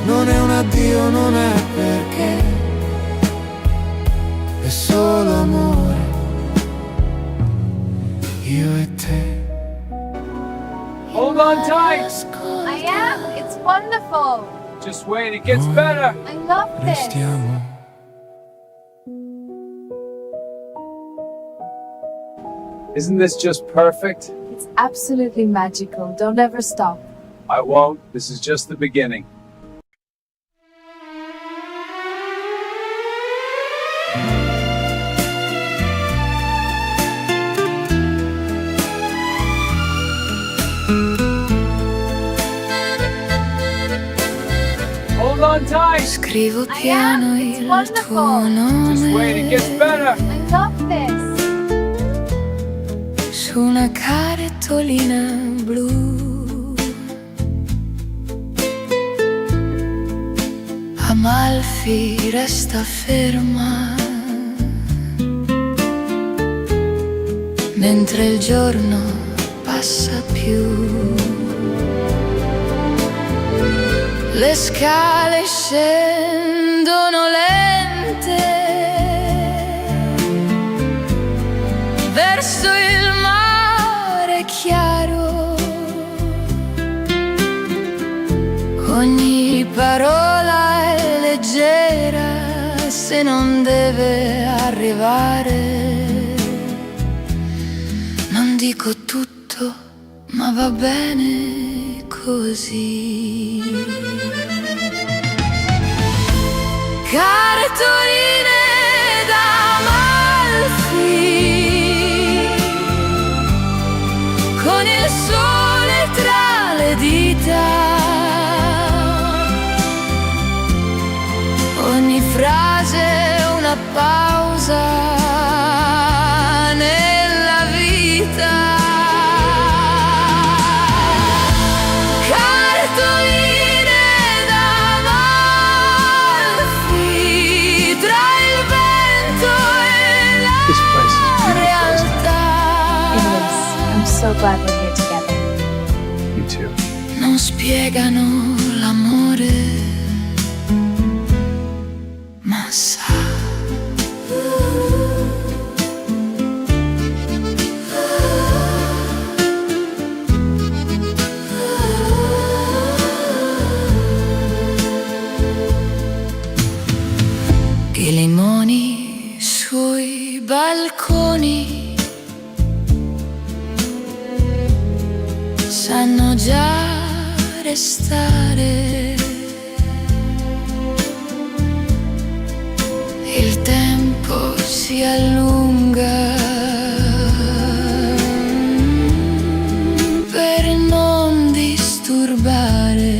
non è un addio, non è perché, è solo amore, io e te. Hold on tight. I am! It's wonderful! Just wait. It gets better. I love this! Restiamo. Isn't this just perfect? It's absolutely magical. Don't ever stop. I won't. This is just the beginning. Hold on on tight. Scrivo piano It's il wonderful. tuo Just wait, it gets nome better. I love this. su una cartolina blu. Amalfi resta ferma mentre il giorno passa più. Le scale scendono lente verso il mare chiaro. Ogni parola è leggera se non deve arrivare. Non dico tutto, ma va bene così. Cartoline d'Amalfi, con il sole tra le dita, ogni frase è una pausa nella vita. Cartoline d'Amalfi, tra il vento e This place is la beautiful, isn't realtà. It is. I'm so glad we're here together. it? Me too. Non spiegano l'amore, ma sa. I limoni sui balconi sanno già restare. Il tempo si allunga per non disturbare.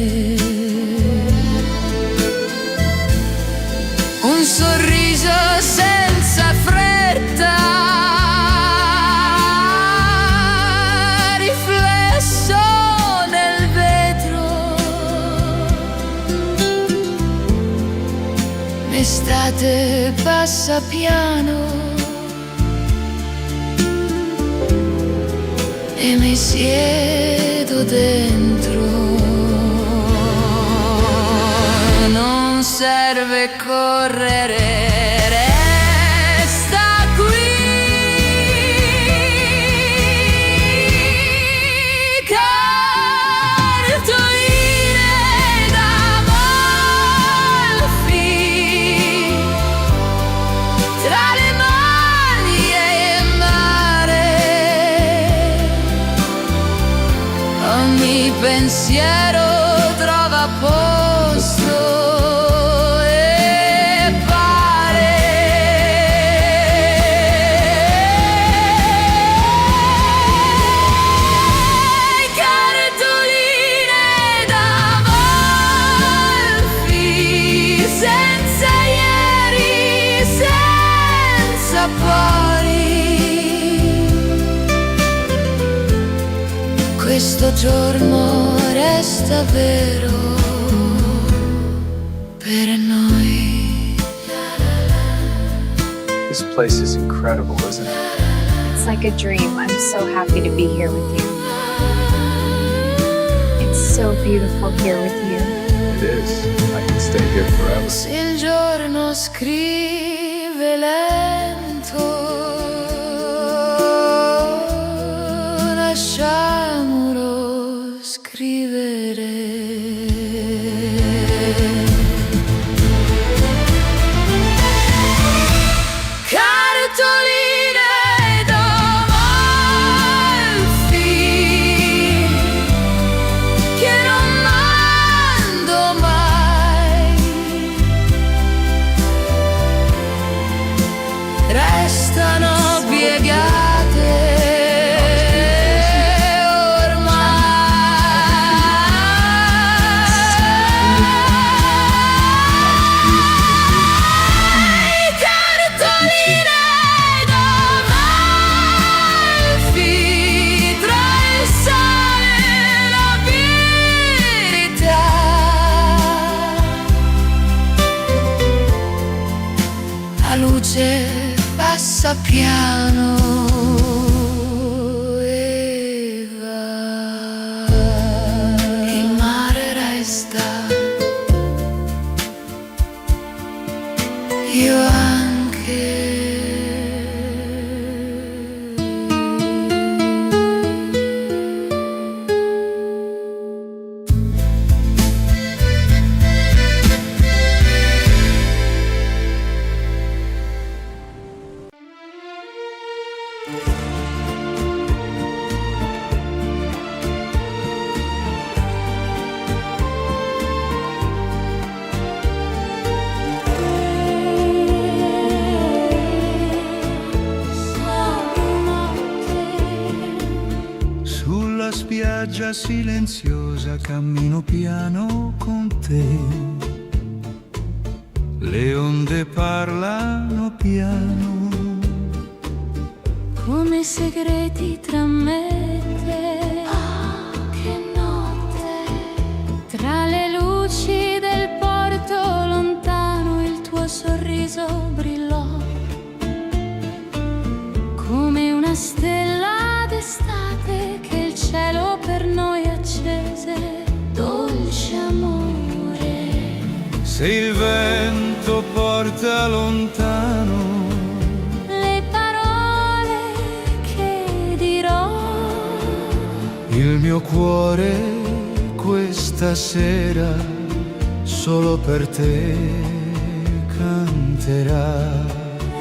Un sorriso senza fretta, riflesso nel vetro. L'estate passa piano e mi siedo dentro. Non serve correre, resta qui. Cartoline d'Amalfi, tra le mani e il mare. Ogni pensiero trova posto e pare. Cartoline d'Amalfi, senza ieri, senza poi. Questo giorno resta vero per noi. This place is incredible, isn't it? It's like a dream. I'm so happy to be here with you. It's so beautiful here with you. It is. I can stay here forever. Se il giorno scrive lento, lasciamolo scrivere. Cartoline d'Amalfi, che non mando mai, restano piegate ormai. passa piano e va, il mare resta, io anche. Sulla spiaggia silenziosa cammino piano con te. Le onde parlano piano, come segreti tra me e te. Oh, che notte! Tra le luci del porto lontano il tuo sorriso brillò, come una stella d'estate che il cielo per noi accese. Dolce amore, se il vento porta lontano le parole che dirò. il mio cuore questa sera solo per te canterà.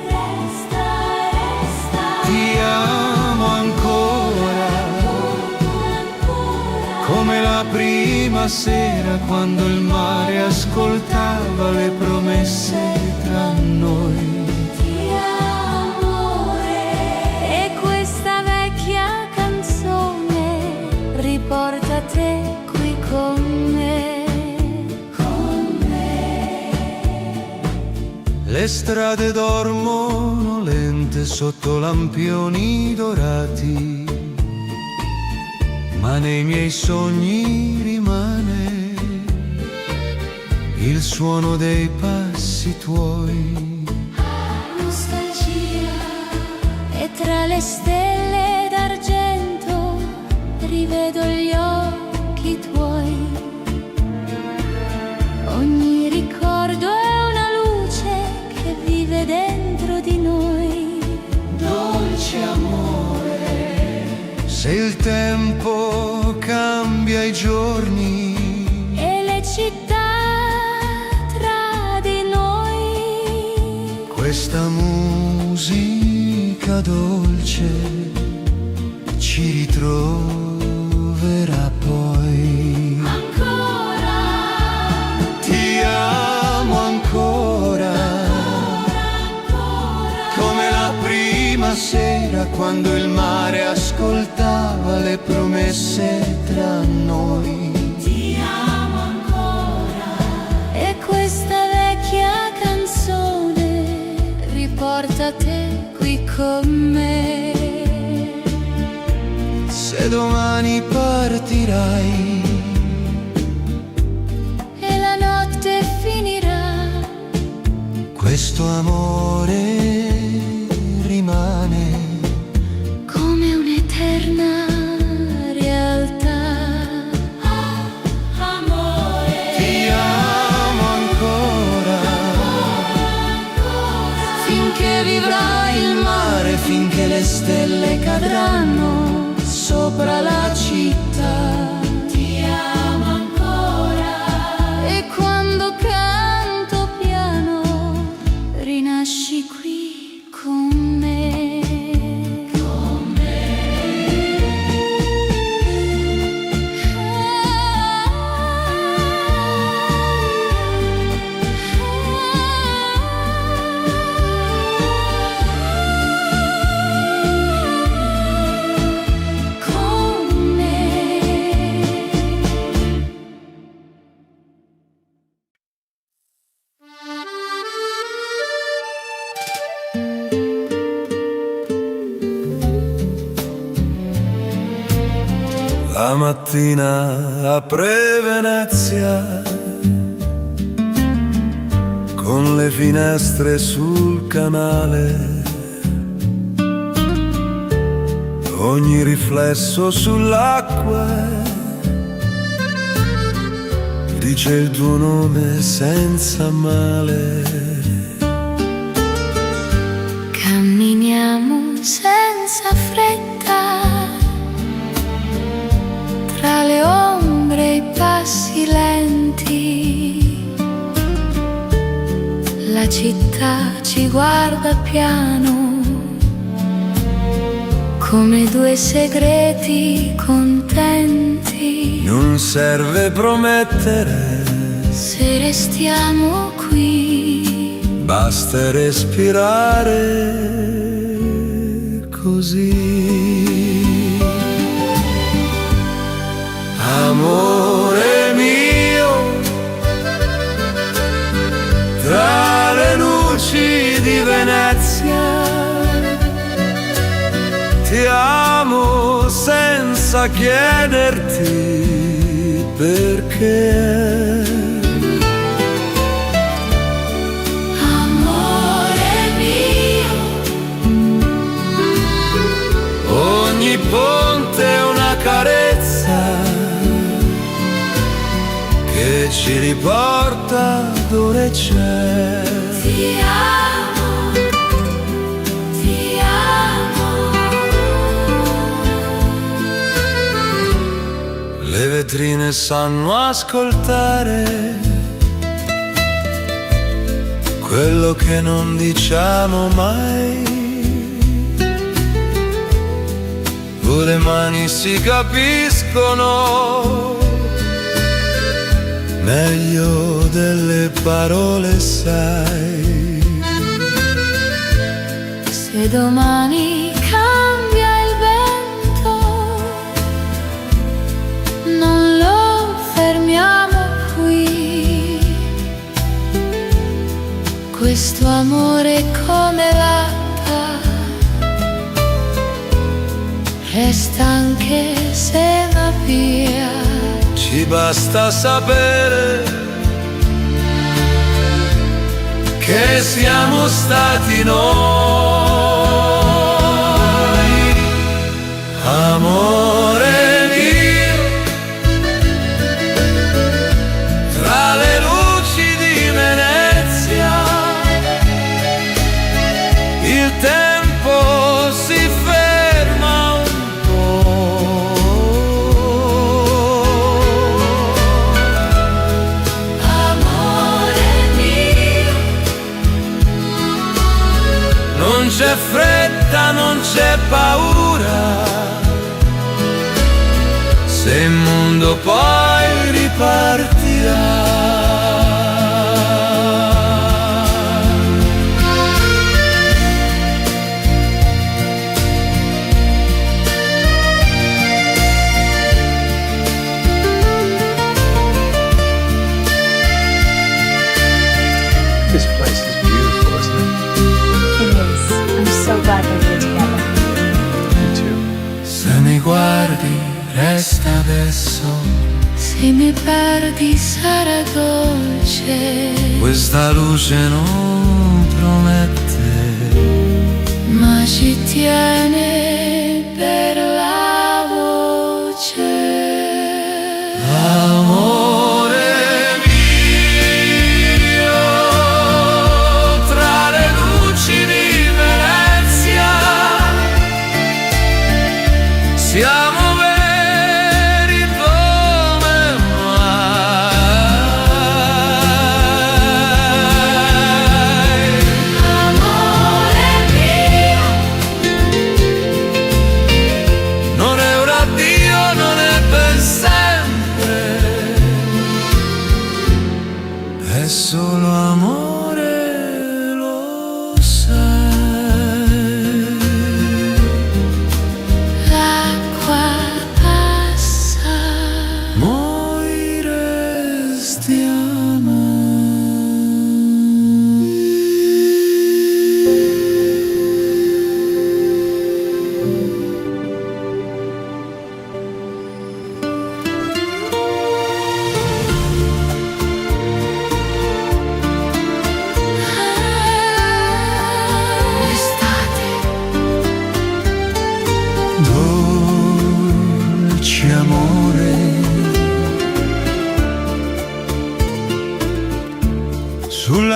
Resta, resta, Ti amo ancora, come la prima sera quando il mare ascoltava le promesse tra noi. ti amore. E questa vecchia canzone riporta te qui con me, con me. Le strade dormono lente sotto lampioni dorati, ma nei miei sogni rimane il suono dei passi tuoi. Nostalgia, e tra le stelle d'argento rivedo gli occhi tuoi. Ogni ricordo è una luce che vive dentro di noi. Dolce amore, Se il tempo cambia i giorni e le città tra di noi, questa musica dolce ci ritroverà poi. ancora, Ti amo ancora, come la prima sera quando il mare ascoltava le promesse tra noi. ti amo ancora. E questa vecchia canzone riporta te qui con me. Se domani partirai E la notte finirà, questo amore rimane come un'eterna realtà. Amore, Ti amo ancora, finché vivrà il mare, finché le stelle cadranno sopra la città. Ti amo ancora. E quando canto piano rinasci qui con me, con me. Con me. La mattina apre Venezia con le finestre sul canale ogni riflesso sull'acqua dice il tuo nome senza male. Camminiamo senza fretta tra le ombre e i passi lenti. La città ci guarda piano come due segreti contenti. Non serve promettere se restiamo qui, basta respirare così. Amore mio, tra le luci di Venezia, ti amo senza chiederti perché. Ogni ponte è una carezza che ci riporta dove c'è. Ti amo, ti amo. Le vetrine sanno ascoltare quello che non diciamo mai. Le mani si capiscono meglio delle parole, sai. Se domani cambia il vento, non lo fermiamo qui. Questo amore è come l'acqua, resta anche se va via. Ci basta sapere che siamo stati noi. Amore mio, tra le luci di Venezia, il tempo si ferma un po'. Amore mio, Non c'è fretta, non c'è paura, se il mondo poi ripartirà. This place is beautiful, isn't it? It is. I'm so glad that we're together. Me too. Se mi guardi, resta adesso. se mi perdi sarà dolce. Questa luce non promette, Ma ci tiene per la voce. amore mio, tra le luci di Venezia, siamo veri come mai. Amore mio,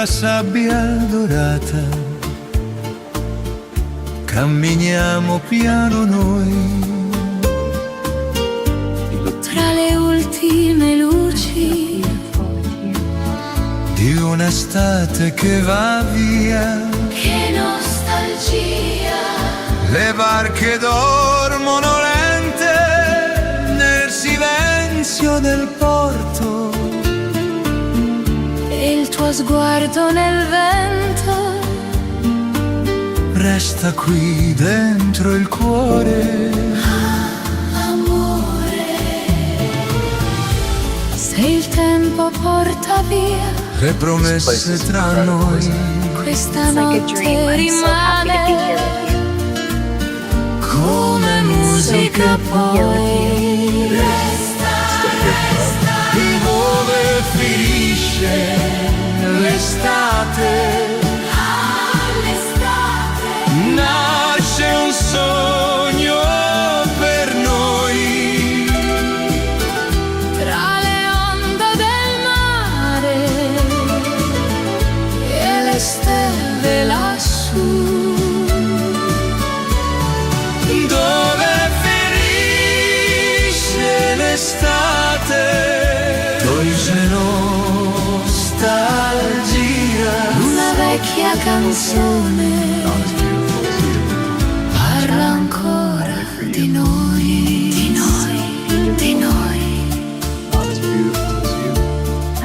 sabbia dorata, camminiamo piano noi. Tra le ultime luci Di un'estate che va via, che nostalgia, le barche dormono lente nel silenzio del porto. e il tuo sguardo nel vento. Resta qui dentro il cuore. Amore, se il tempo porta via Le promesse tra noi, questa It's like a notte dream. I'm so happy to be here rimane with you. come musica poi. dove finisce l'estate, nasce un sogno per noi. Tra le onde del mare e le stelle lassù, Dove finisce l'estate, dolce nostalgia. una vecchia canzone parla ancora di noi, di noi, di noi.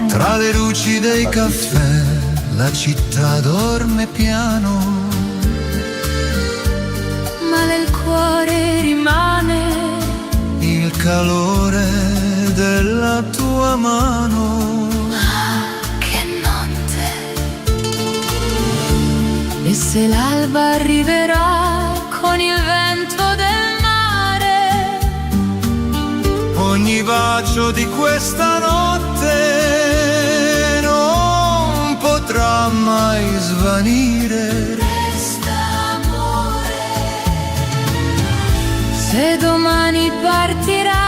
Tra le luci dei caffè la città dorme piano, Ma nel cuore rimane il calore della tua mano. che notte. E se l'alba arriverà con il vento del mare, Ogni bacio di questa notte non potrà mai svanire. resta amore. Se domani partirai,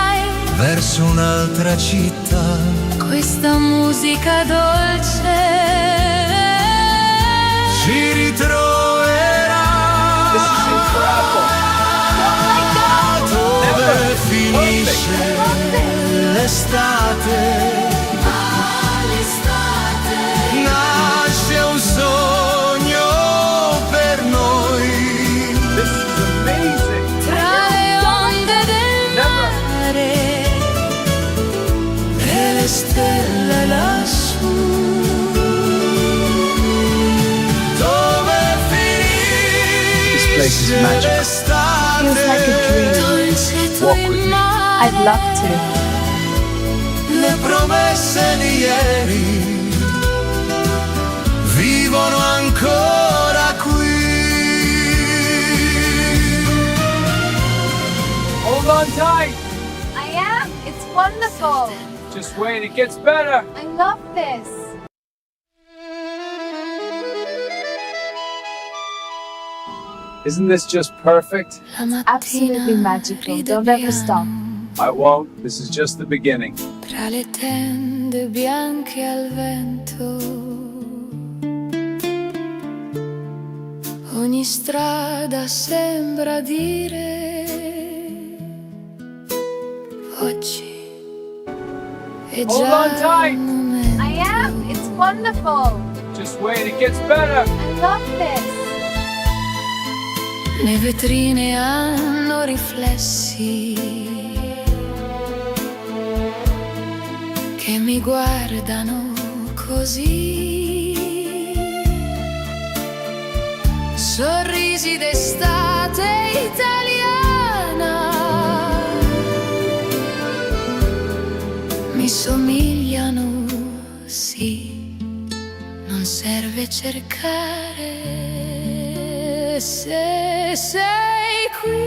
Verso un'altra città, questa musica dolce ci ritroverà. Dove finisce l'estate, all'estate, nasce un sogno per noi. This is amazing. tra le onde del mare e le stelle lassù. Dove This place is finisce magical. l'estate, Feels like a dream. Dolce tu Walk with me. immagini, I'd love to. le promesse di ieri vivono ancora qui. Hold on tight. I am. It's wonderful. Just wait, it gets better. I love this. Isn't this just perfect? la mattina Absolutely magical. Don't ever stop. I won't. This is just the beginning. tra le tende bianche al vento. Ogni strada sembra dire oggi è Hold già on tight. il momento. I am. It's wonderful. Just wait, it gets better. I love this. Le vetrine hanno riflessi che mi guardano così. Sorrisi d'estate italiana mi somigliano, sì, non serve cercare. Se sei qui,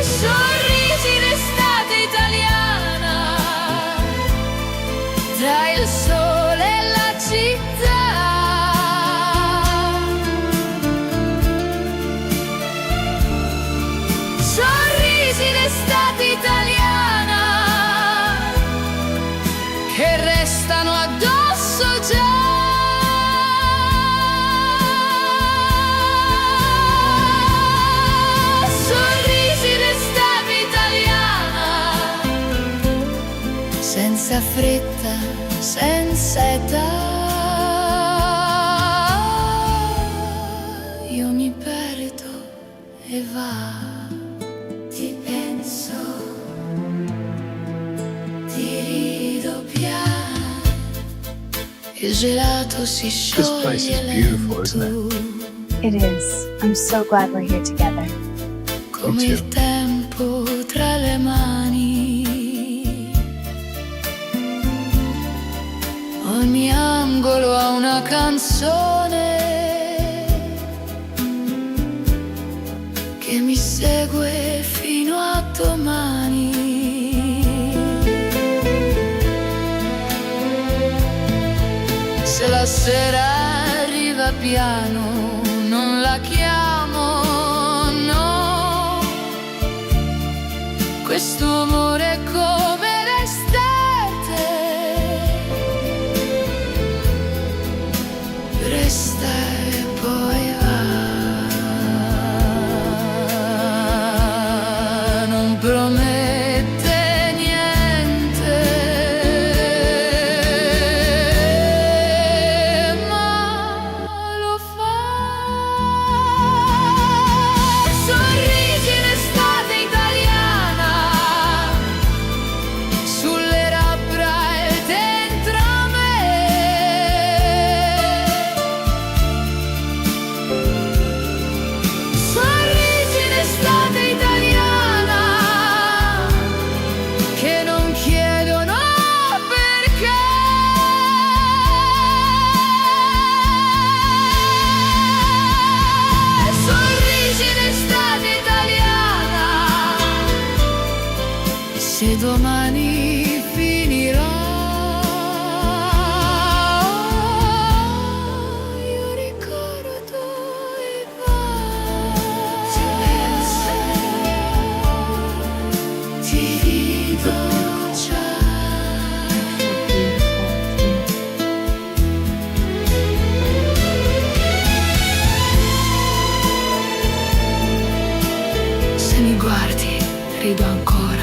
sorrisi d'estate italiana, tra il sole e la città. Sorrisi d'estate italiana che restano addosso fretta, senza età. Io mi perdo e va. Ti penso, ti rido piano. Il gelato si scioglie place is beautiful, isn't it? lento. It is. I'm so glad we're here together. Come Me too. il tempo tra le mani. Ogni angolo ha una canzone che mi segue fino a domani. Se la sera arriva piano, non la chiamo, no. Questo amore è come l'estate, resta e poi va. Non promette niente, ma lo fa. Sorrisi in estate italiana, sulle labbra e dentro me. Sorrisi in estate italiana, che non chiedono perché. Sorrisi in estate italiana, se domani finirà, io ricordo e va. Ti penso, ti rido già. Se mi guardi, rido ancora.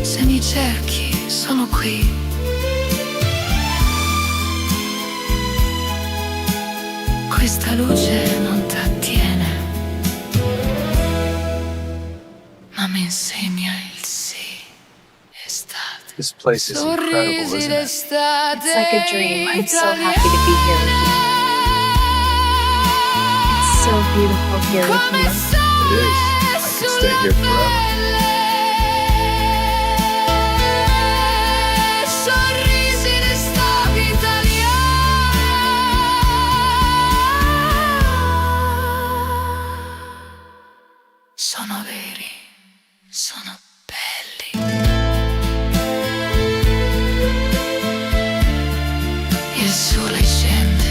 Se mi cerchi, sono qui. Questa luce non t'attiene, ma mi insegna il sì, estate. This place is incredible, Sorrisi isn't it? d'estate. It's like a dream. I'm so happy to be here with you. It's so beautiful here with Come you. It is. I could stay here forever. Sorrisi d'estate italiana. Sono veri, sono belli. Il sole scende,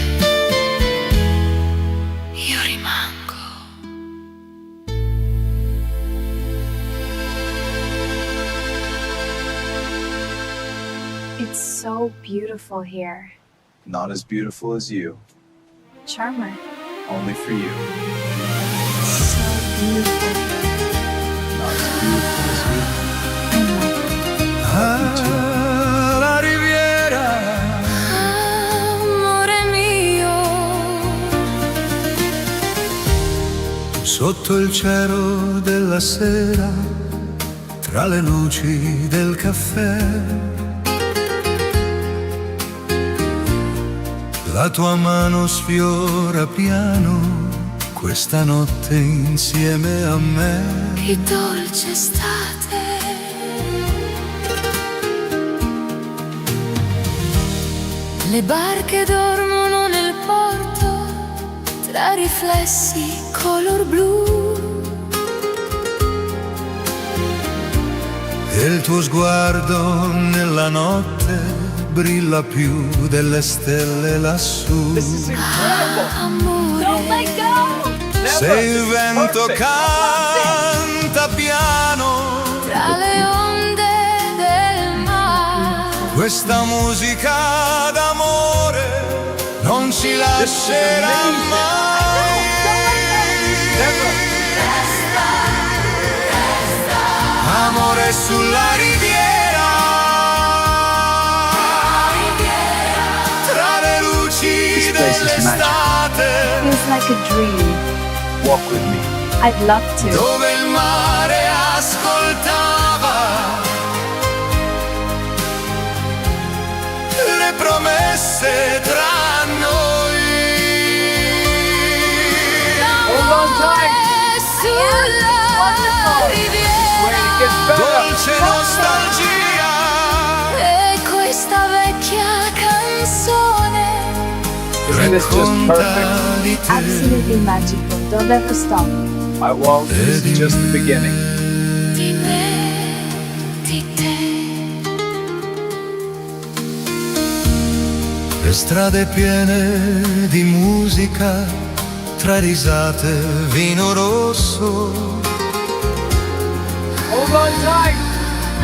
io rimango. It's so beautiful here. Not as beautiful as you. Charmer. Only for you. It's so beautiful. Not as beautiful as you. I love you. La riviera, Amore mio, sotto il cielo della sera, tra le luci del caffè. La tua mano sfiora piano questa notte insieme a me. di dolce estate. Le barche dormono nel porto, tra riflessi color blu. E il tuo sguardo nella notte brilla più delle stelle lassù. This is incredible. Amore, Don't let go! Se il vento canta piano, tra le onde del mare. questa musica d'amore non ci lascerà mai. Amore sulla riviera, tra le luci place is magic. dell'estate, Feels like a dream. Walk with me. I'd love to. dove il mare ascoltava le promesse tra noi. Hold on tight. Sulla Wait, it gets better. Dolce nostalgia, e questa vecchia canzone Isn't this just racconta perfect? di te. Absolutely magical. Don't ever stop. I won't. This is just the beginning. di me, di te. Le strade piene di musica, tra risate, vino rosso, Hold on tight.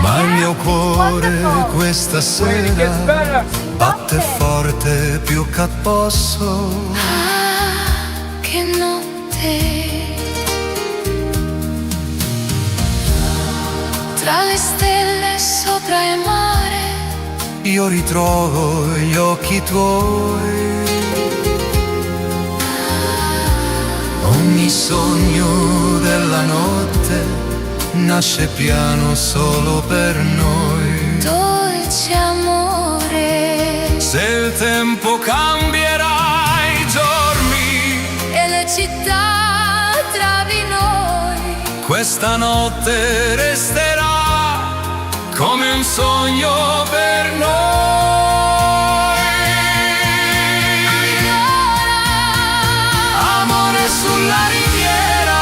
ma il mio cuore questa Wait, it gets sera better. batte forte più che posso. Ah, che notte. Tra le stelle sopra il mare, Io ritrovo gli occhi tuoi, ogni sogno della notte nasce piano solo per noi. dolce amore, Se il tempo cambierà i giorni, e le città tra di noi, questa notte resterà come un sogno per noi. Amore sulla riviera,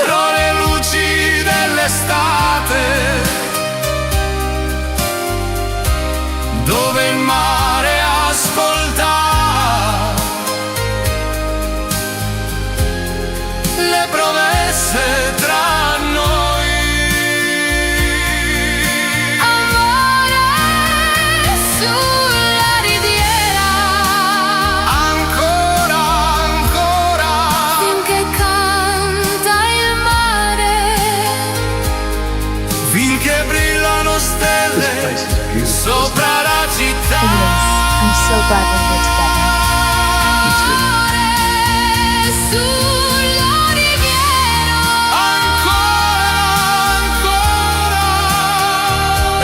tra le luci dell'estate, dove il mare ascolta le promesse tra noi. amore sulla riviera, Ancora, ancora, finché canta il mare, finché brillano This stelle place is beautiful. sopra la città. It is. I'm so glad that we're together. amore sulla riviera, Ancora, ancora,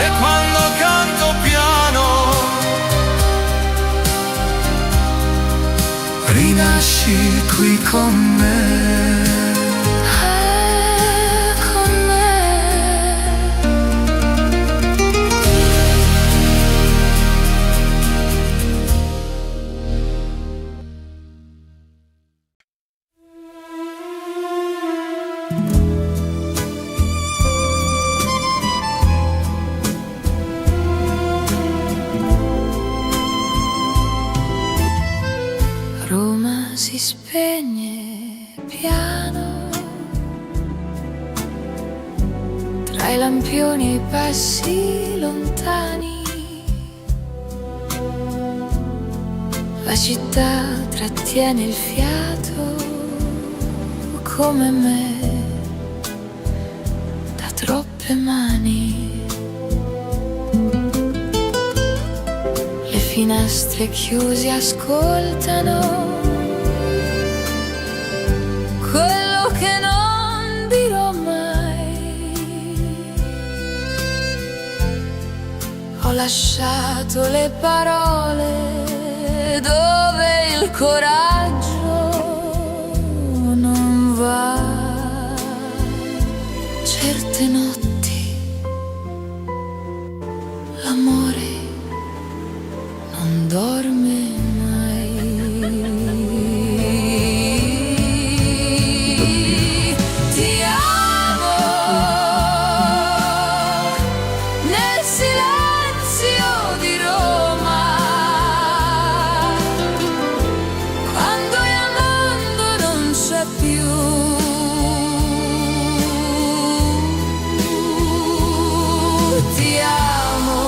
e quando canto piano rinasci qui con me. con me. Roma si spegne piano, tra i lampioni e i passi lontani, la città trattiene il fiato come me da troppe mani. Le finestre chiuse ascoltano quello che non dirò mai. Ho lasciato le parole dove il coraggio non va. Certe notti l'amore non dorme mai. Ti amo nel silenzio di Roma, quando il mondo non c'è più. Ti amo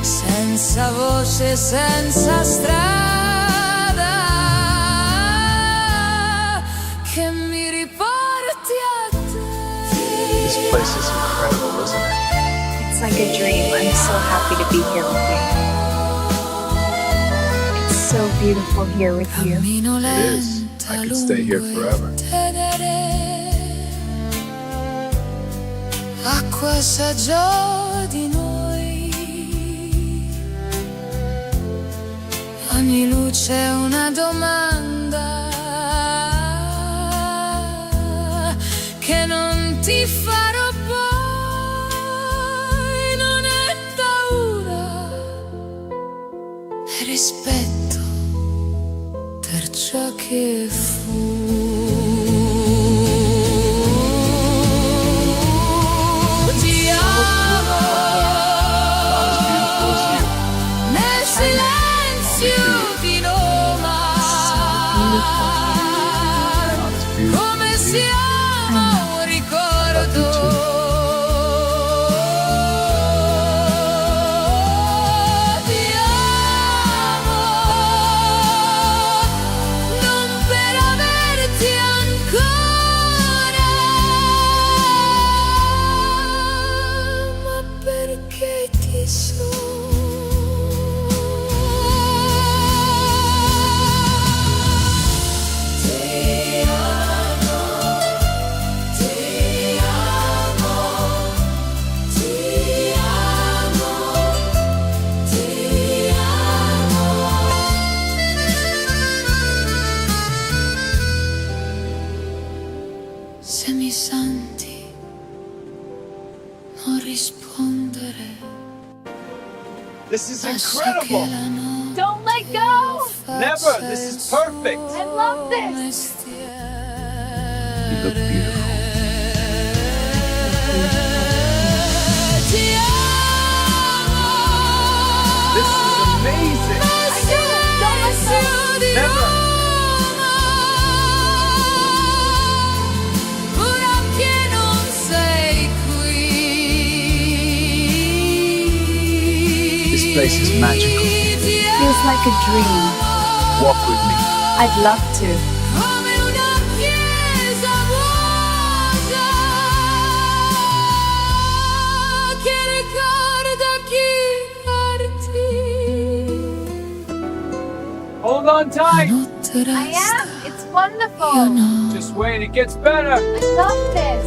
senza voce, senza strada. It's like a dream. I'm so happy to be here with you. It's so beautiful here with you. Cammino It is. I could stay here lungo il forever. Tenere. Acqua assaggiò di noi. Ogni luce è una domanda che non ti farò poi. Non è paura, è rispetto per ciò che fu. Ti amo nel silenzio di Roma, come siamo un ricordo. Ti amo non per averti ancora, ma perché ti so. Ti amo, ti amo, ti amo, ti amo. Se mi senti non rispondere, This is lascia che incredible. la notte Don't let go! Never. This is perfect. I love this! You look beautiful. Ti amo. This is amazing. Don't let go! Never. Ora che non sei qui. This place is magical. Feels like a dream. Walk with me. I'd love to. Come una chiesa vuota che ricorda chi partì. Hold on tight. Notte I resta, am. It's io wonderful. no. Just wait. It gets better. I love this.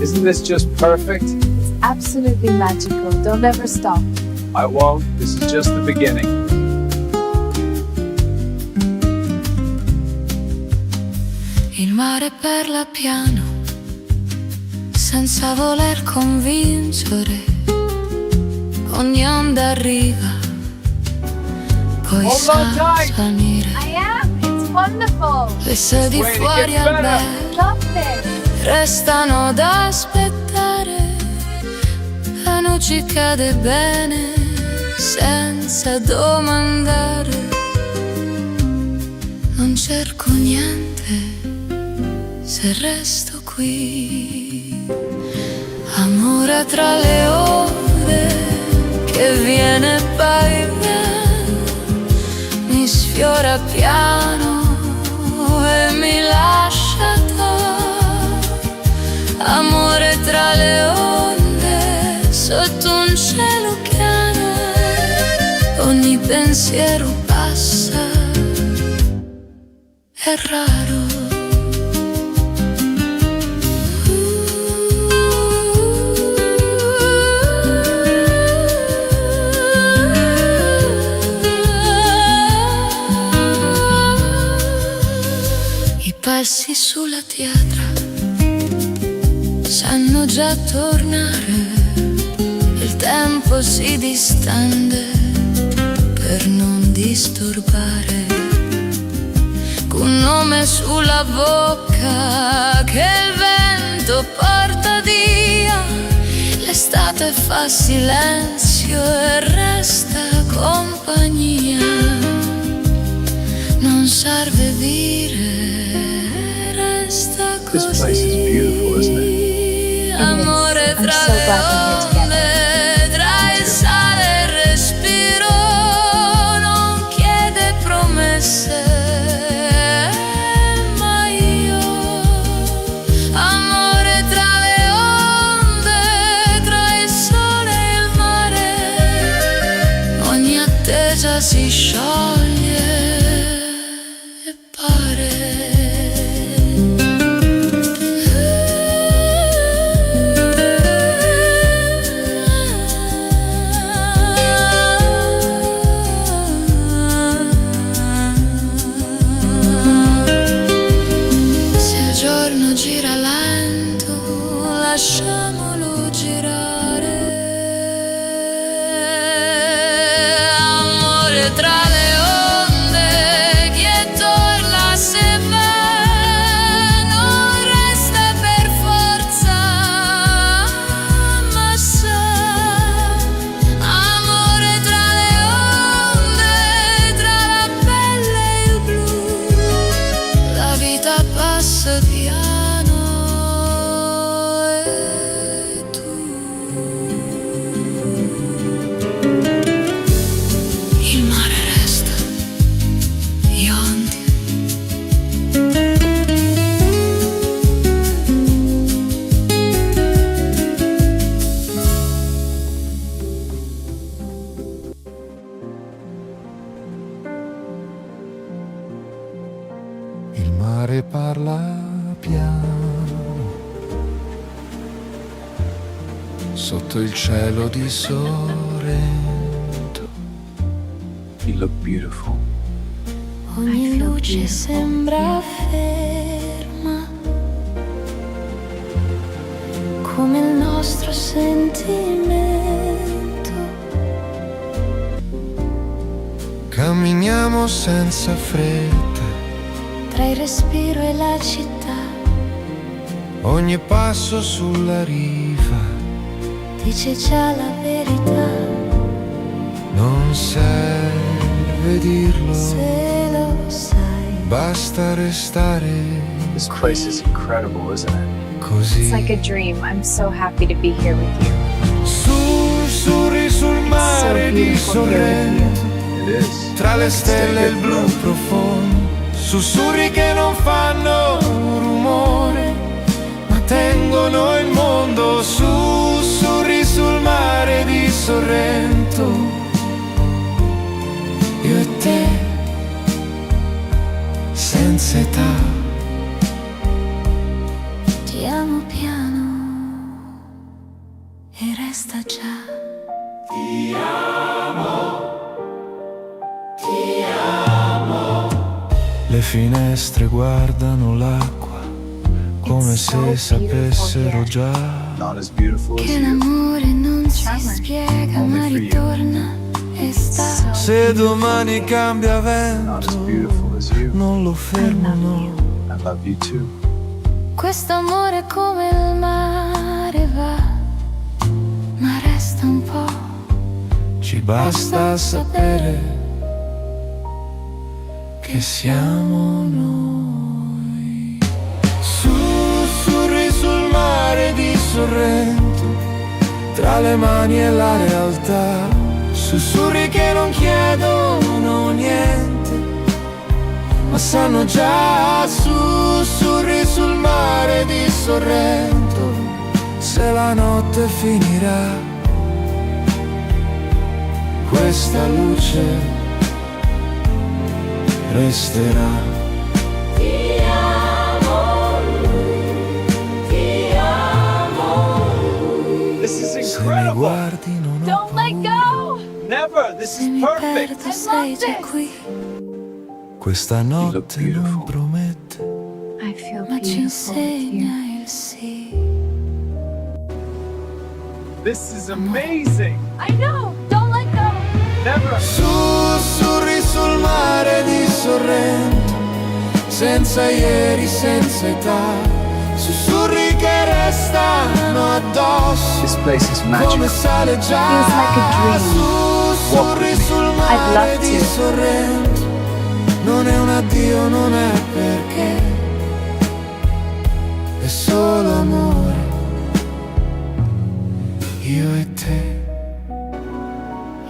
Isn't this just perfect? Absolutely magical. Don't ever stop. I won't. This is just the beginning. Il mare parla piano, senza voler convincere. Ogni onda arriva, poi Hold sa on tight. salire. I am. It's wonderful. Le sedi Wait, it fuori gets al better. bar I love this. restano ad aspettare. La noce cade bene, senza domandare. Non cerco niente se resto qui. Amore tra le ore che viene e poi viene, mi sfiora piano e mi lascia torto. Amore tra le onde sotto un cielo chiaro, ogni pensiero passa, è raro. I passi sulla pietra sanno già tornare, il tempo si distende per non disturbare. Un nome sulla bocca che il vento porta via, l'estate fa silenzio e resta compagnia. Non serve dire, resta così. This place is beautiful, isn't it? Amore I'm tra so le glad we're here onde, tra il sale e il respiro, non chiede promesse, ma io via lento, lasciamolo girare. Amore tra le onde, chi torna se va, non resta per forza, ma sa. Amore tra le onde, tra la pelle e il blu, la vita passa piano e tu. Il mare resta, gli onde. Il mare parla piano sotto il cielo di Sorrento. You look beautiful. Ogni luce sembra ferma, come il nostro sentimento. Camminiamo senza fretta, Tra il respiro e la città, ogni passo sulla riva. dice già la verità. Non serve dirlo, Se lo sai, basta restare This place is incredible, isn't it? così. It's like a dream. I'm so happy to be here with you. Sussurri sul So mare di beautiful here with Sorrento, It is. tra le stelle e il blu profondo. Sussurri che non fanno rumore, ma tengono il mondo. Sussurri sul mare di Sorrento, io e te, senza età. ti amo piano e resta già. Le finestre guardano l'acqua come It's so se sapessero beautiful già. Not as beautiful as Che you. l'amore non si Charmer. spiega, Only ma for you. ritorna e sta. Se domani cambia Not as vento, beautiful as you. non lo fermo, no. I love you too. Questo amore come il mare va, ma resta un po'. Ci basta sapere che siamo noi. Sussurri sul mare di Sorrento, tra le mani e la realtà. Sussurri che non chiedono niente, ma sanno già. Sussurri sul mare di Sorrento, se la notte finirà, questa luce resterà. This is Se mi incredible. guardi non ho Don't let go! Never. This Se is mi perfect. perdo sei già qui, questa notte beautiful. non promette. I feel ma ci beautiful with you. insegna il sì. This is amazing. I know! Don't let go! Never. Sussurri sul mare di Sorrento, senza ieri, senza età. Sussurri che restano addosso, This place is come magical. sale già. Feels like a dream. Sussurri sul I'd mare love di to. Sorrento, non è un addio, non è perché, è solo amore, io e te.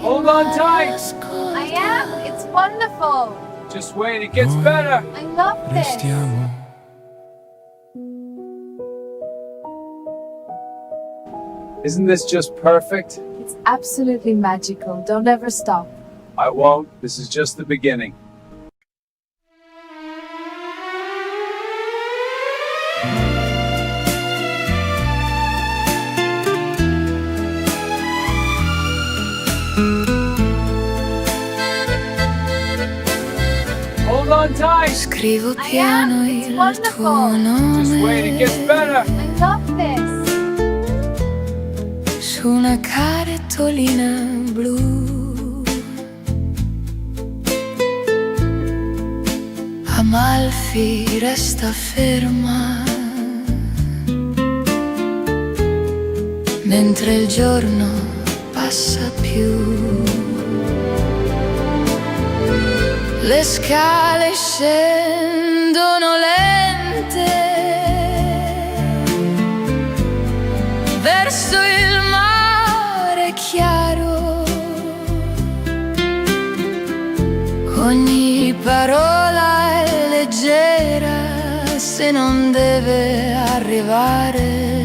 Hold on tight. I am! It's wonderful! Just wait. It gets better. I love this! Restiamo. Isn't this just perfect? It's absolutely magical. Don't ever stop. I won't. This is just the beginning. Hold on tight. tight. Scrivo piano It's il wonderful. tuo Just wait, it gets nome better. I love this. su una cartolina blu. Amalfi resta ferma mentre il giorno passa più. Le scale scendono lente verso il mare chiaro. Ogni parola è leggera se non deve arrivare.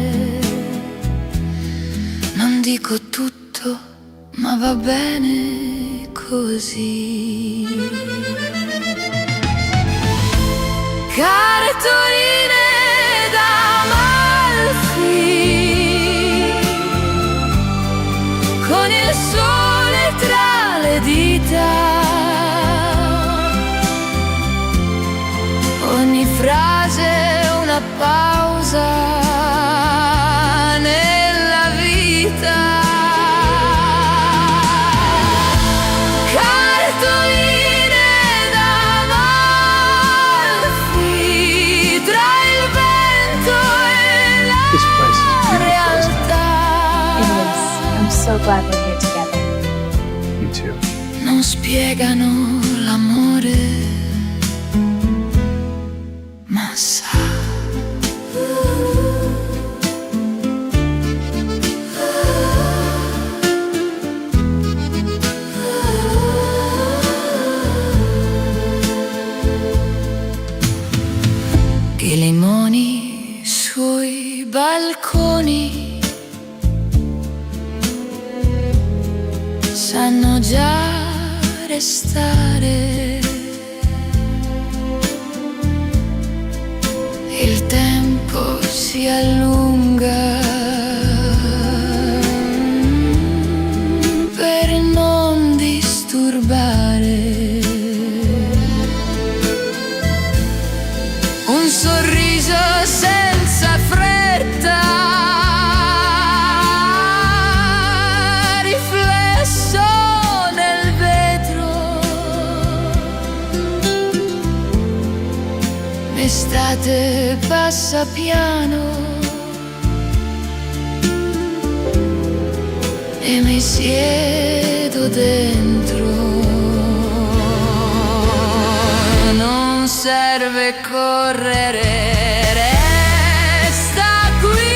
Non dico tutto, ma va bene così. Cartoline d'Amalfi, con il sole tra le dita, ogni frase è una pausa nella vita. This place is beautiful, It is. I'm so glad we're here together. isn't it? Me too. Non spiegano l'amore, ma sa. I limoni sui balconi sanno già restare. Il tempo si allunga per non disturbare. Un sorriso senza fretta, riflesso nel vetro. L'estate passa piano e mi siedo dentro. Non serve correre, resta qui.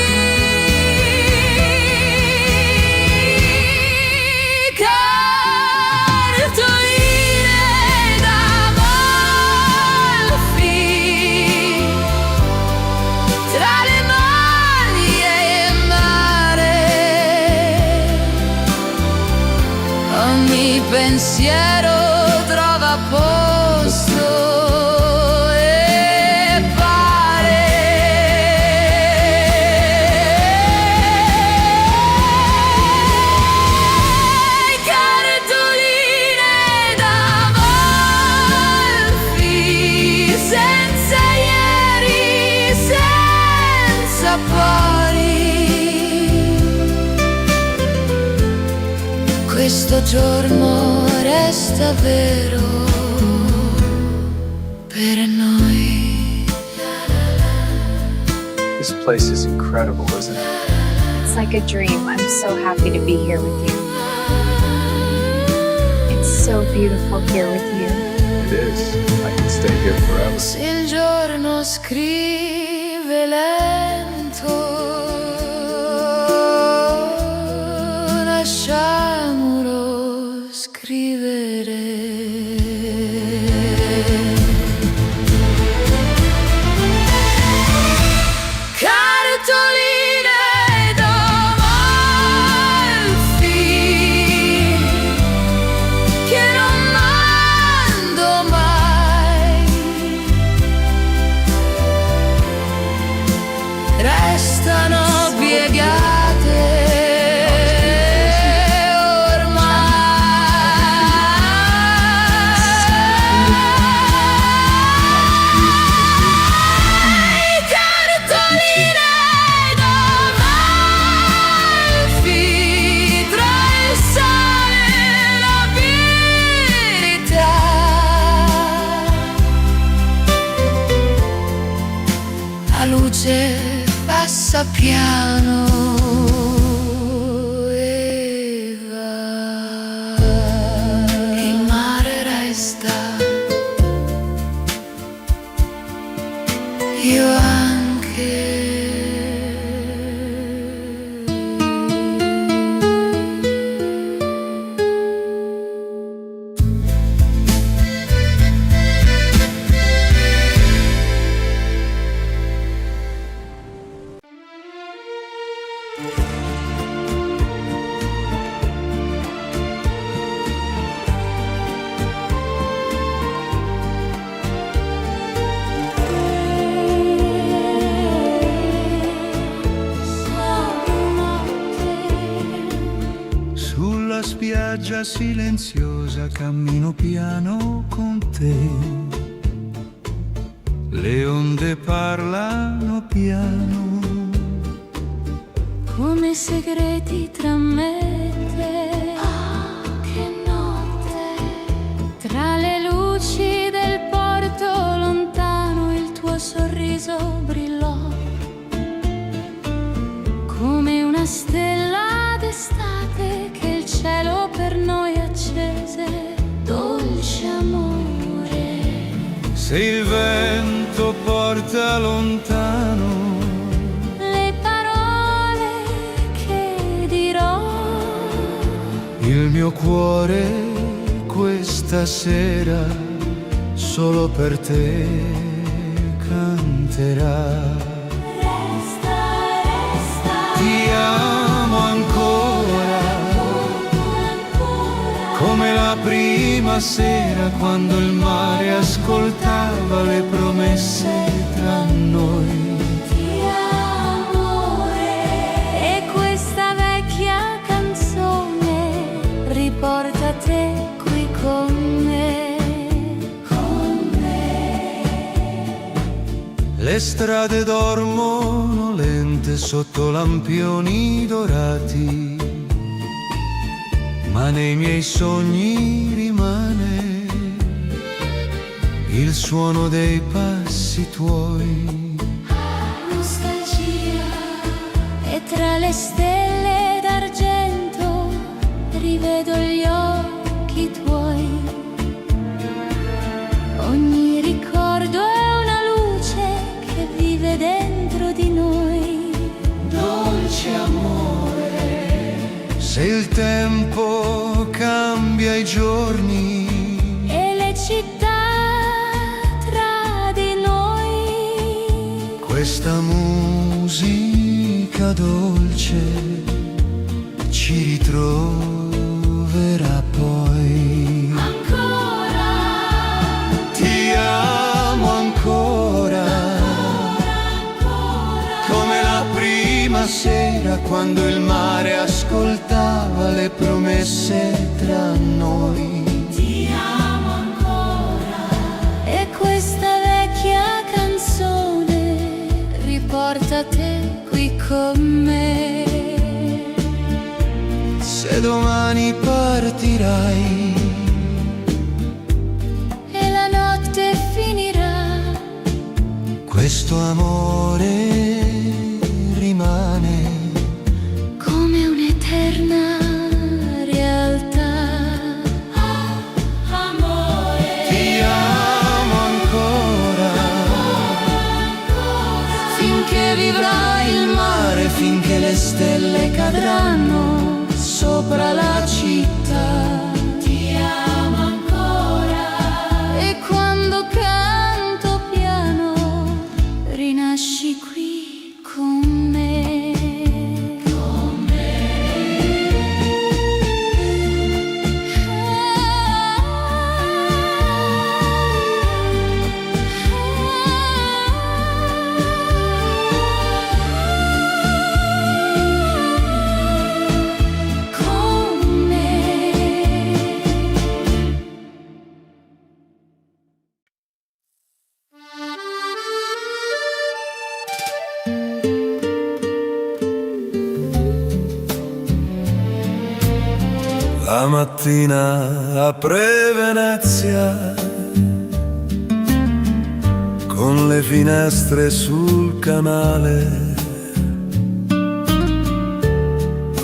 Cartoline d'Amalfi, tra le mani e il mare. Ogni pensiero trova posto. Questo giorno resta vero per noi. This place is incredible, isn't it? It's like a dream. I'm so happy to be here with you. It's so beautiful here with you. It is. I can stay here forever. Se il giorno scrive lento, lasciamolo scrivere. Cartoline d'Amalfi che non mando mai, restano piegate ormai. passa piano e va. Il mare resta, io anche. Sulla spiaggia silenziosa cammino piano con te. Le onde parlano piano, come segreti tra me e te. Ah, che notte! Tra le luci del porto lontano il tuo sorriso brillò, come una stella d'estate che il cielo per noi accese. Dolce amore, se il vento porta lontano le parole che dirò. il mio cuore questa sera solo per te canterà. Resta, resta, Ti amo ancora, come la prima sera quando il mare ascoltava le promesse tra noi. ti amore. E questa vecchia canzone riporta te qui con me. Con me. Le strade dormono lente sotto lampioni dorati, ma nei miei sogni rimane il suono dei passi tuoi. Nostalgia, e tra le stelle d'argento rivedo gli occhi tuoi. Ogni ricordo è una luce che vive dentro di noi. Dolce amore, Se il tempo cambia i giorni e le città tra di noi. questa musica dolce ci ritroverà poi. Ancora, Ti amo ancora, come la prima sera quando il mare ascoltava le promesse tra noi. ti amo ancora. E questa vecchia canzone riporta te qui con me. Se domani partirai E la notte finirà, questo amore rimane come un'eterna realtà. Amore, Ti amo ancora, finché vivrà il mare, finché le stelle cadranno sopra la città. ti amo ancora. E quando canto piano rinasci qui con me. Con me. Con me. La mattina apre Venezia con le finestre sul canale,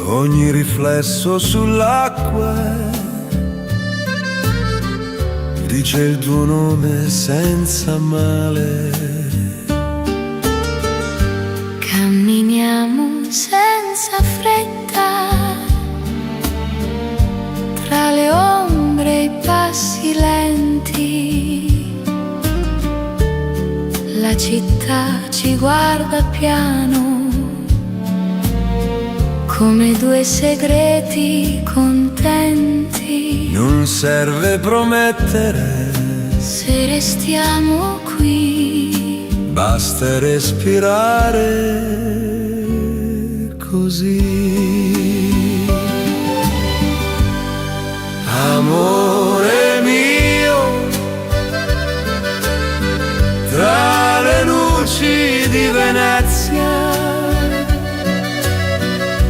ogni riflesso sull'acqua dice il tuo nome senza male. Camminiamo senza fretta, tra le ombre e i passi lenti. La città ci guarda piano, come due segreti contenti. Non serve promettere, se restiamo qui, basta respirare così. Amore mio, tra le luci di Venezia,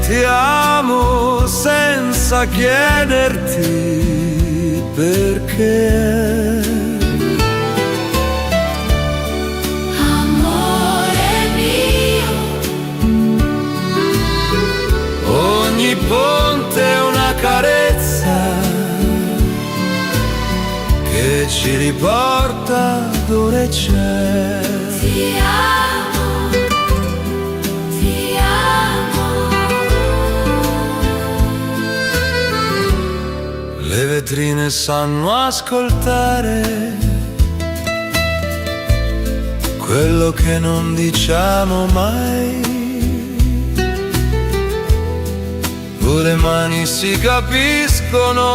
ti amo senza chiederti perché. amore mio. Ogni ponte è una carezza che ci riporta dove c'è. Ti amo, ti amo. Le vetrine sanno ascoltare quello che non diciamo mai. Le mani si capiscono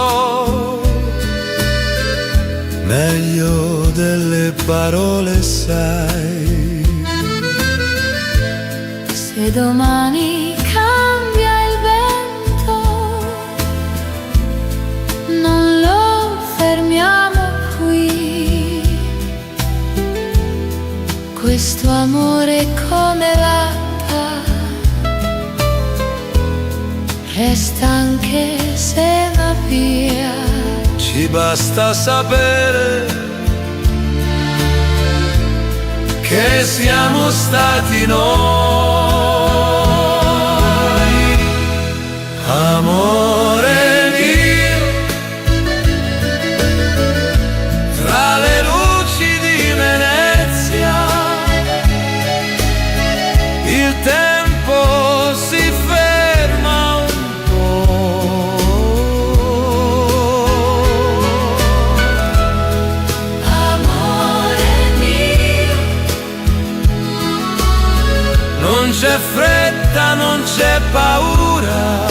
meglio delle parole, sai. Se domani cambia il vento, non lo fermiamo qui. Questo amore è come l'acqua, resta anche se va via. Ci basta sapere che siamo stati noi. Amore mio, tra le luci di Venezia, il tempo si ferma un po'. Amore mio, Non c'è fretta, non c'è paura,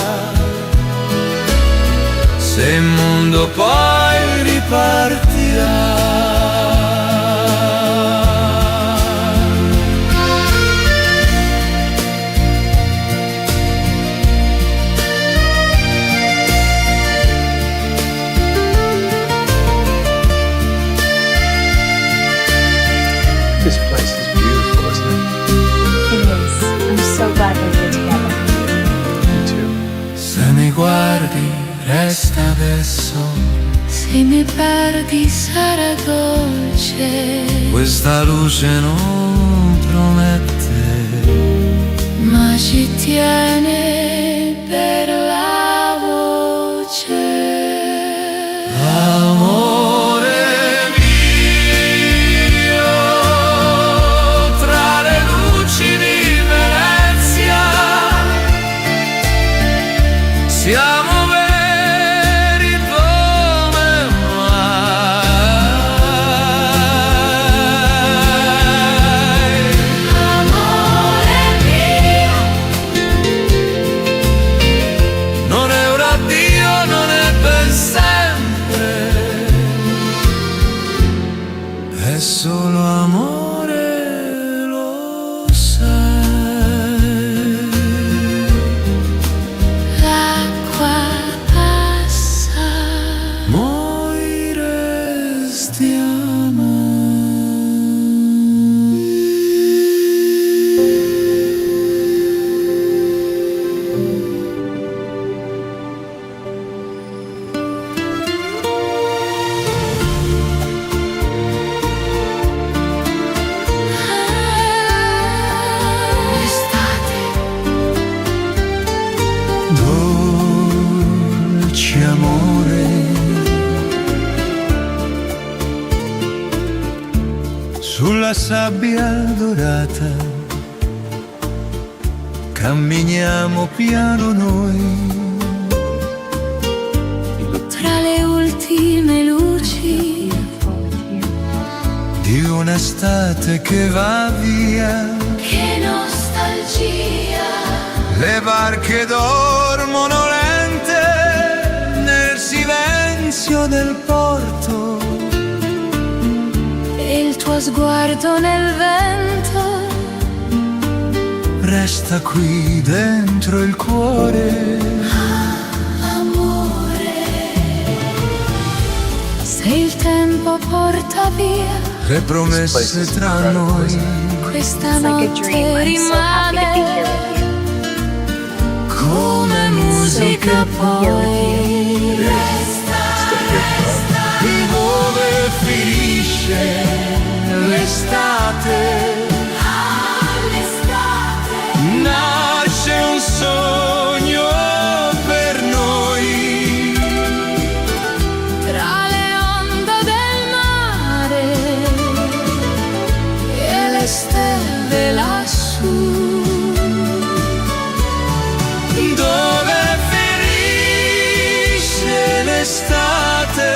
se il mondo poi ripartirà. This place is beautiful, isn't it? It is. I'm so glad we're here together. Me too. Se mi guardi, resta adesso, se mi perdi sarà dolce, questa luce non promette, ma ci tiene per la voce. amore mio, tra le luci di Venezia, siamo veri come mai. Amore mio, sabbia dorata, camminiamo piano noi. Tra le ultime luci Di un'estate che va via, che nostalgia. le barche dormono lente nel silenzio del porto. E il tuo sguardo nel vento Resta qui dentro il cuore. amore. Se il tempo porta via Le promesse tra noi, questa It's like a notte dream. I'm so happy to be here rimane with you. come musica poi. dove finisce l'estate, nasce un sogno per noi. Tra le onde del mare e le stelle lassù, Dove finisce l'estate,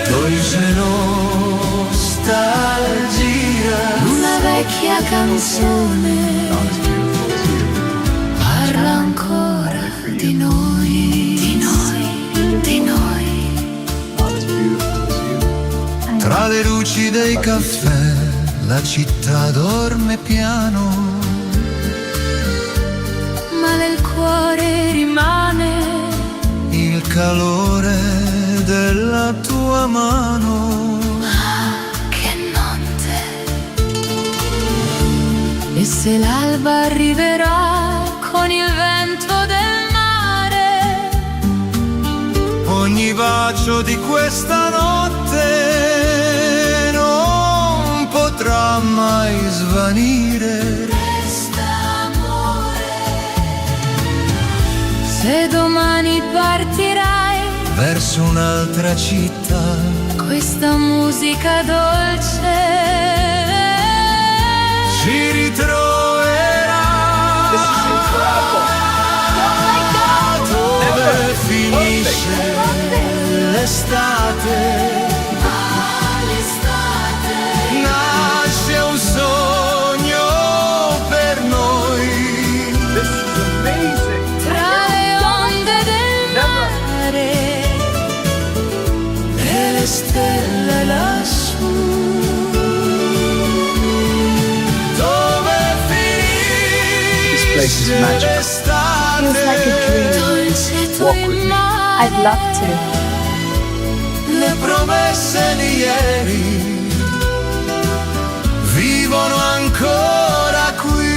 dolce nostalgia. una vecchia canzone parla ancora di noi, di noi, di noi. Tra le luci dei caffè la città dorme piano, Ma nel cuore rimane il calore della tua mano. che notte. E se l'alba arriverà con il vento del mare, Ogni bacio di questa notte non potrà mai svanire. resta amore. Se domani partirai, Verso un'altra città, questa musica dolce ci ritroverà. Dove finisce l'estate, all'estate. nasce un sogno per noi. This is amazing. Tra le onde del mare e le stelle lassù, Dove place is finisce magical. l'estate, Feels like a dream. dolce tu Walk with me. il mare. I'd love to. le promesse di ieri vivono ancora qui.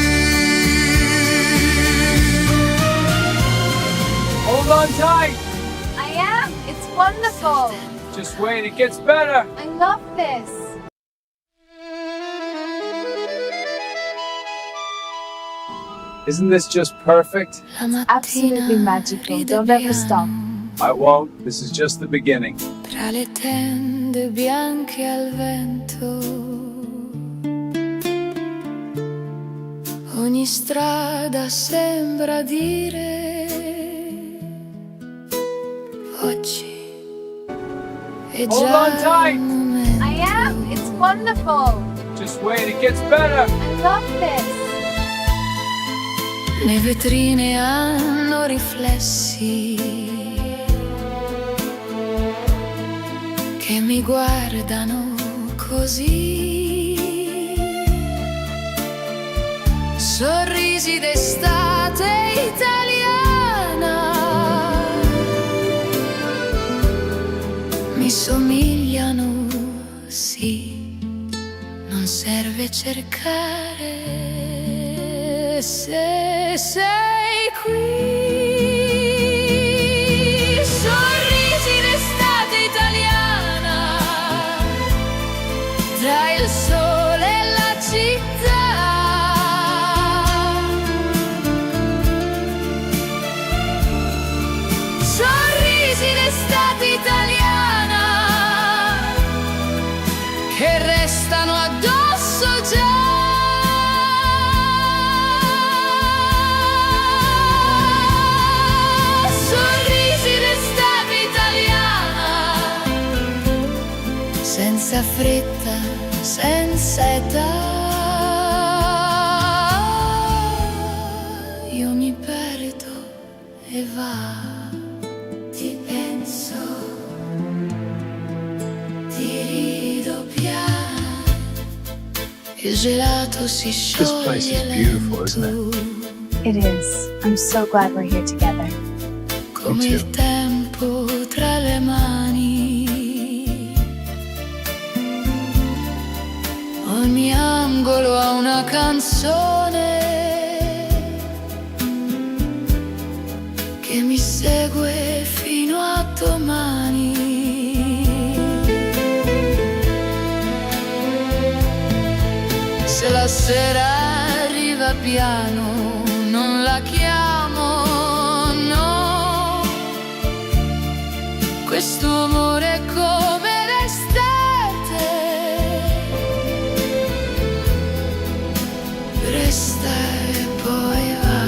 Hold on tight. I am. It's wonderful. Just wait, it gets better. I love this. Isn't this just perfect? La mattina Absolutely magical. ride Don't ever stop. piano I won't. This is just the beginning. tra le tende bianche al vento. Ogni strada sembra dire oggi è Hold già on tight. il momento. I am. It's wonderful. Just wait, it gets better. I love this. Le vetrine hanno riflessi che mi guardano così. Sorrisi d'estate italiana mi somigliano, sì, non serve cercare. Se sei qui, sorrisi d'estate italiana, tra il sole e la città. Sorrisi d'estate italiana che restano addosso fretta senza età. Io mi perdo e va, ti penso, ti rido piano, il gelato si This place is scioglie beautiful, isn't it? lento, It is. I'm so glad we're here together. come Me too. il tempo tra le mani. Ogni angolo ha una canzone che mi segue fino a domani. Se la sera arriva piano, non la chiamo, no. Questo amore è come l'estate, resta e poi va.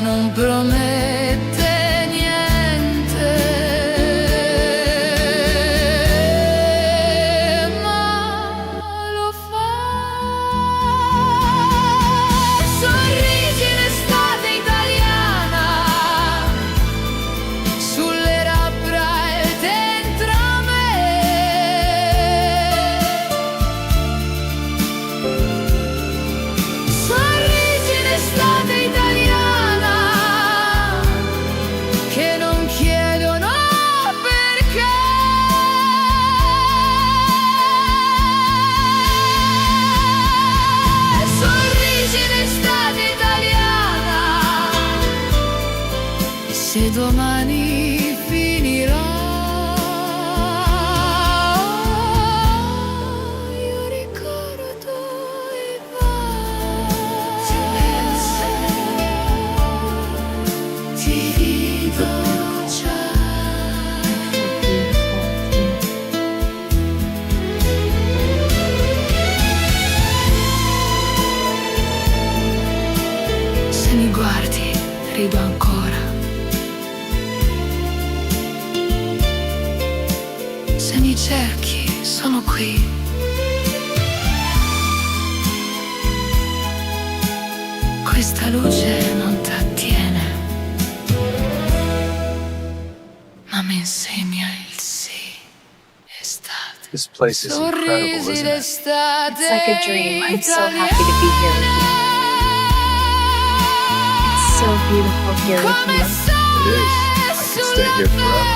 Non promette niente, ma lo fa. Sorrisi in estate italiana, sulle labbra e dentro me. Sorrisi in estate italiana, che non chiedono perché. Sorrisi in estate italiana, se domani finirà, io ricordo e va. Ti penso, ti rido già. Se mi guardi, rido ancora. Se mi cerchi, sono qui. Questa luce non t'attiene, ma mi insegna il sì, estate. This place is incredible, Sorrisi isn't it? d'estate. It's like a dream. I'm so happy to be here with you. It's so beautiful here with Come you. It is. I could stay here forever.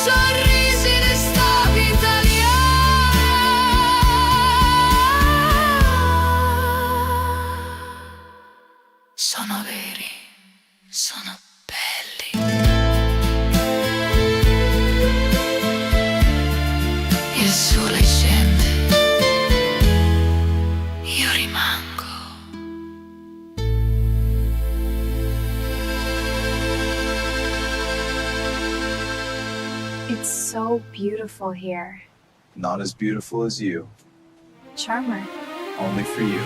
Sorrisi d'estate italiana. Sono veri, sono belli. Il sole scende, io rimango. It's so beautiful here. Not as beautiful as you. Charmer. Only for you.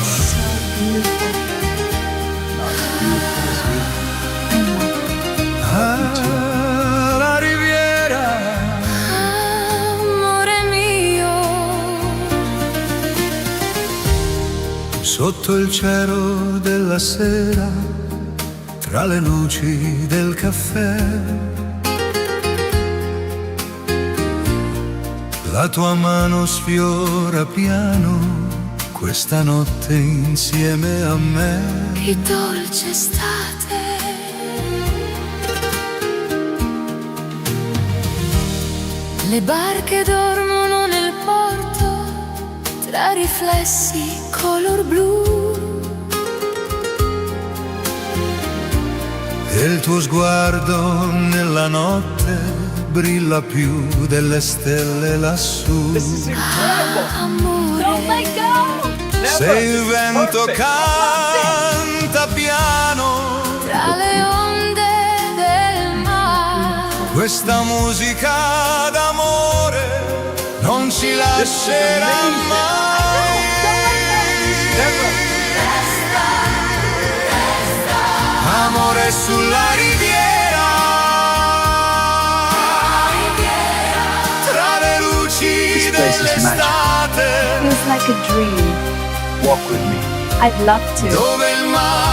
It's so beautiful here. Not as beautiful as you. I love you. La riviera, Amore mio, sotto il cielo della sera, tra le luci del caffè. La tua mano sfiora piano questa notte insieme a me. di dolce estate. Le barche dormono nel porto, tra riflessi color blu. E il tuo sguardo nella notte brilla più delle stelle lassù. This is incredible. Amore, Don't let go! Se il vento Perfect. canta piano, tra le onde del mare. questa musica d'amore non ci lascerà amazing. mai. Never. L'amore sulla riviera, tra le luci place is dell'estate, Feels like a dream. Walk with me. I'd love to. dove il mare